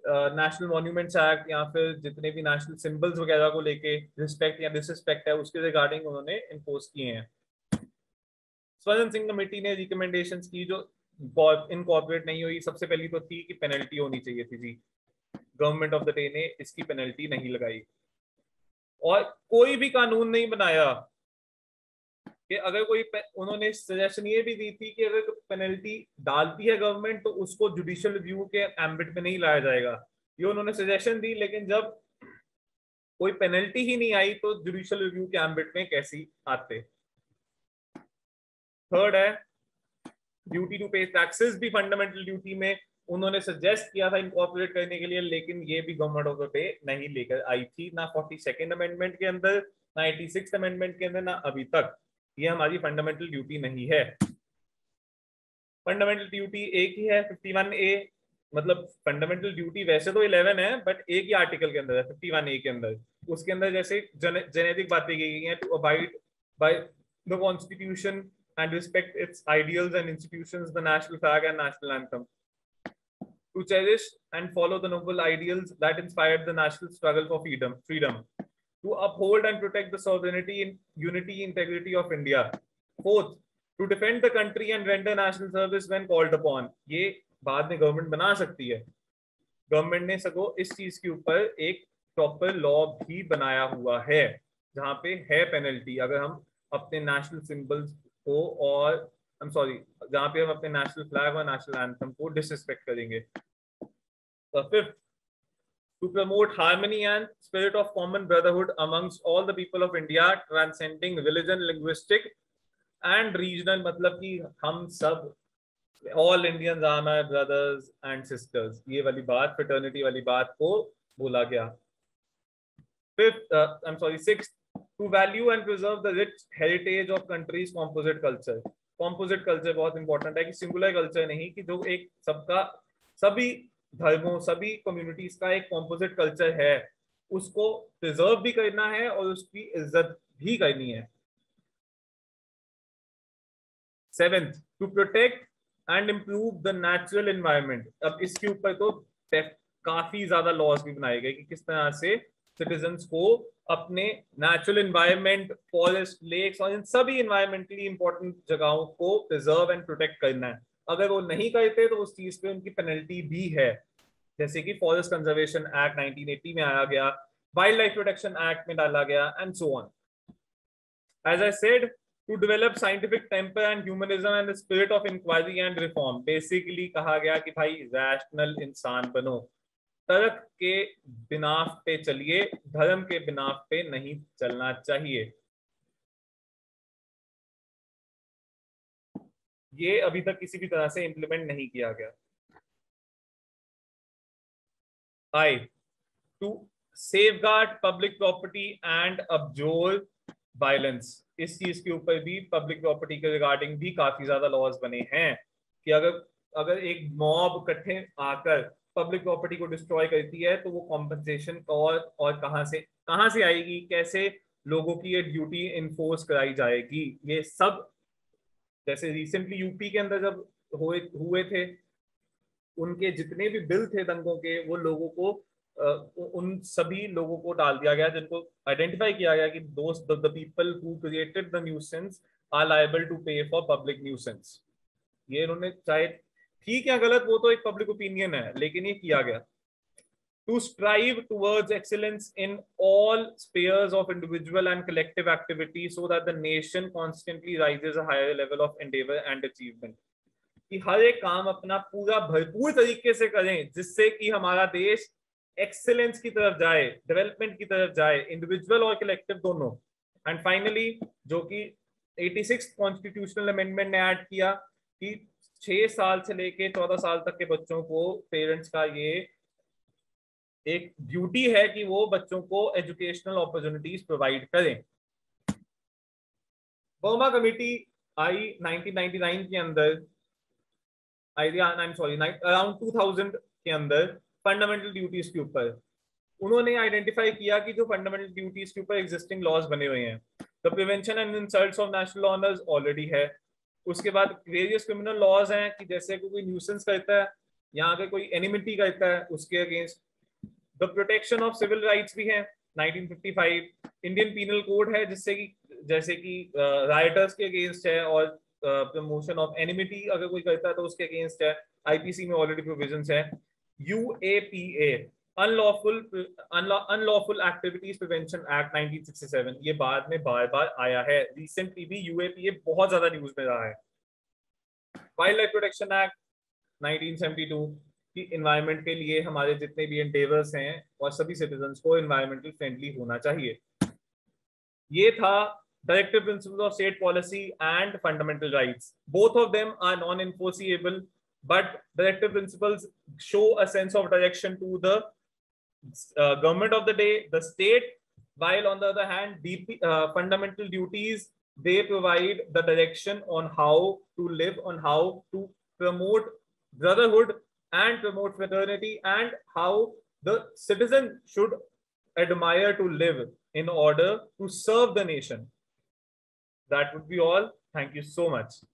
नेशनल मॉन्यूमेंट्स एक्ट या फिर जितने भी नेशनल सिंबल्स वगैरह को लेके रिस्पेक्ट या डिसरिस्पेक्ट है, उसके रिगार्डिंग उन्होंने इन्फोर्स किए हैं। स्वर्ण सिंह कमेटी ने रिकमेंडेशंस की जो इनकॉर्पोरेट नहीं हुई, सबसे पहली तो थी कि पेनल्टी होनी चाहिए थी जी, गवर्नमेंट ऑफ द डे ने इसकी पेनल्टी नहीं लगाई। और कोई भी कानून नहीं बनाया कि अगर कोई, उन्होंने सजेशन ये भी दी थी कि अगर पेनल्टी डालती है गवर्नमेंट तो उसको जुडिशियल रिव्यू के एम्बिट में नहीं लाया जाएगा, ये उन्होंने सजेशन दी, लेकिन जब कोई पेनल्टी ही नहीं आई तो जुडिशियल रिव्यू के एम्बिट में कैसी आते। थर्ड है ड्यूटी टू पे टैक्सेस, भी फंडामेंटल ड्यूटी में उन्होंने सजेस्ट किया था इनकॉर्पोरेट करने के लिए, लेकिन ये भी गवर्नमेंट ऑफ द डे नहीं लेकर आई थी, ना 42nd अमेंडमेंट के अंदर, ना 86th अमेंडमेंट के अंदर, ना अभी तक। ये हमारी फंडामेंटल ड्यूटी नहीं है। फंडामेंटल ड्यूटी एक ही है 51A, मतलब फंडामेंटल ड्यूटी वैसे तो 11 है, बट एक ही आर्टिकल के अंदर है 51A के अंदर। उसके अंदर जैसे जेनेरिक बातें की गई हैं, to abide by the constitution and respect its ideals and institutions, the national flag and national anthem. To cherish and follow the noble ideals that inspired the national struggle for freedom. To uphold and protect the sovereignty, unity, integrity of India. Fourth, to defend the country and render national service when called upon. ये बाद में government बना सकती है, government ने सगो इस चीज के ऊपर एक प्रॉपर लॉ भी बनाया हुआ है, जहाँ पे है पेनल्टी अगर हम अपने नेशनल सिंबल्स को, और जहां पे हम अपने नेशनल फ्लैग और नेशनल एंथम को डिसरिस्पेक्ट करेंगे। Fifth, to promote harmony and spirit of common brotherhood amongst all the people of India, transcending religion, linguistic and regional मतलब कि हम सब all Indians are my brothers and sisters, ये वाली बात, फ्रेटर्निटी वाली बात को बोला गया। Fifth, I am sorry, sixth, to value and preserve the rich heritage of country's composite culture. Composite culture बहुत इंपॉर्टेंट है कि सिंगुलर कल्चर नहीं, कि जो एक सबका, सभी धर्मों, सभी कम्युनिटीज का एक कॉम्पोजिट कल्चर है, उसको प्रिजर्व भी करना है और उसकी इज्जत भी करनी है। Seventh, to protect and improve the natural environment. अब इसके ऊपर तो काफी ज्यादा लॉज भी बनाए गए कि किस तरह से सिटीजन्स को अपने नेचुरल एनवायरनमेंट, फॉरेस्ट, लेक्स और इन सभी एनवायरमेंटली इंपॉर्टेंट जगहों को प्रिजर्व एंड प्रोटेक्ट करना है। अगर वो नहीं करते तो उस चीज पे उनकी पेनल्टी भी है, जैसे कि फॉरेस्ट कंजर्वेशन एक्ट 1980 में आया गया, वाइल्ड लाइफ प्रोटेक्शन एक्ट में डाला गया, and so on. As I said, to develop scientific temper and humanism and the spirit of inquiry and reform. Basically कहा गया कि भाई रैशनल इंसान बनो, तर्क के बिनाफ पे चलिए, धर्म के बिनाफ पे नहीं चलना चाहिए। ये अभी तक किसी भी तरह से इंप्लीमेंट नहीं किया गया। I, to safeguard public property and abjure violence. इस चीज के ऊपर भी, पब्लिक प्रॉपर्टी के रिगार्डिंग भी काफी ज्यादा लॉज बने हैं कि अगर एक मॉब इकट्ठे आकर पब्लिक प्रॉपर्टी को डिस्ट्रॉय करती है तो वो कॉम्पनसेशन और कहां से आएगी, कैसे लोगों की ये ड्यूटी इन्फोर्स कराई जाएगी, ये सब। जैसे रिसेंटली यूपी के अंदर जब हुए थे, उनके जितने भी बिल थे दंगों के, वो लोगों को उन सभी लोगों को डाल दिया गया जिनको आइडेंटिफाई किया गया कि दोस्त the people who created the nuisance are liable to pay for public nuisance. ये इन्होंने, चाहे ठीक या गलत वो तो एक पब्लिक ओपिनियन है, लेकिन ये किया गया। To strive towards excellence in all spheres of individual and collective activity so that the nation constantly rises a higher level of endeavour and achievement. कि हर एक काम अपना पूरा भरपूर तरीके से करें जिससे कि हमारा देश एक्सेलेंस की तरफ जाए, डेवलपमेंट की तरफ जाए, इंडिविजुअल और कलेक्टिव दोनों। एंड फाइनली, जो कि 86 कॉन्स्टिट्यूशनल अमेंडमेंट ने ऐड किया कि 6 साल से लेके 14 साल तक के बच्चों को पेरेंट्स का ये एक ड्यूटी है कि वो बच्चों को एजुकेशनल अपॉर्चुनिटीज प्रोवाइड करें। बर्मा कमेटी आई 1999 के अंदर, अराउंड 2000 के अंदर फंडामेंटल ड्यूटीज के ऊपर उन्होंने आइडेंटिफाई किया कि जो फंडामेंटल ड्यूटीज के ऊपर एग्जिस्टिंग लॉज बने हुए हैं, the prevention and insults of national honours already है। उसके बाद वेरियस क्रिमिनल लॉज हैं कि जैसे कोई न्यूसेंस करता है या अगर कोई एनिमिटी करता है उसके against. The protection of civil rights भी है 1955। इंडियन पीनल कोड है जिससे कि जैसे कि राइटर्स के अगेंस्ट है, और प्रमोशन ऑफ एनिमिटी अगर कोई करता है तो उसके अगेंस्ट है। आईपीसी में ऑलरेडी प्रोविजंस है। UAPA, unlawful activities prevention act 1967, ये बाद में बार बार आया है। रिसेंटली भी यूएपीए बहुत ज्यादा न्यूज में रहा है। वाइल्ड लाइफ प्रोटेक्शन एक्ट 1972 कि एनवायरनमेंट के लिए हमारे जितने भी एंडेवर्स हैं और सभी सिटीजन्स को एनवायरमेंटल फ्रेंडली होना चाहिए। ये था directive principles of state policy and fundamental rights. Both of them are non enforceable, but directive principles show a sense of direction to the government of the day, the state, while on the other hand, fundamental duties, they provide the direction on how to live, on how to promote brotherhood and promote fraternity, and how the citizen should admire to live in order to serve the nation. That would be all. Thank you so much.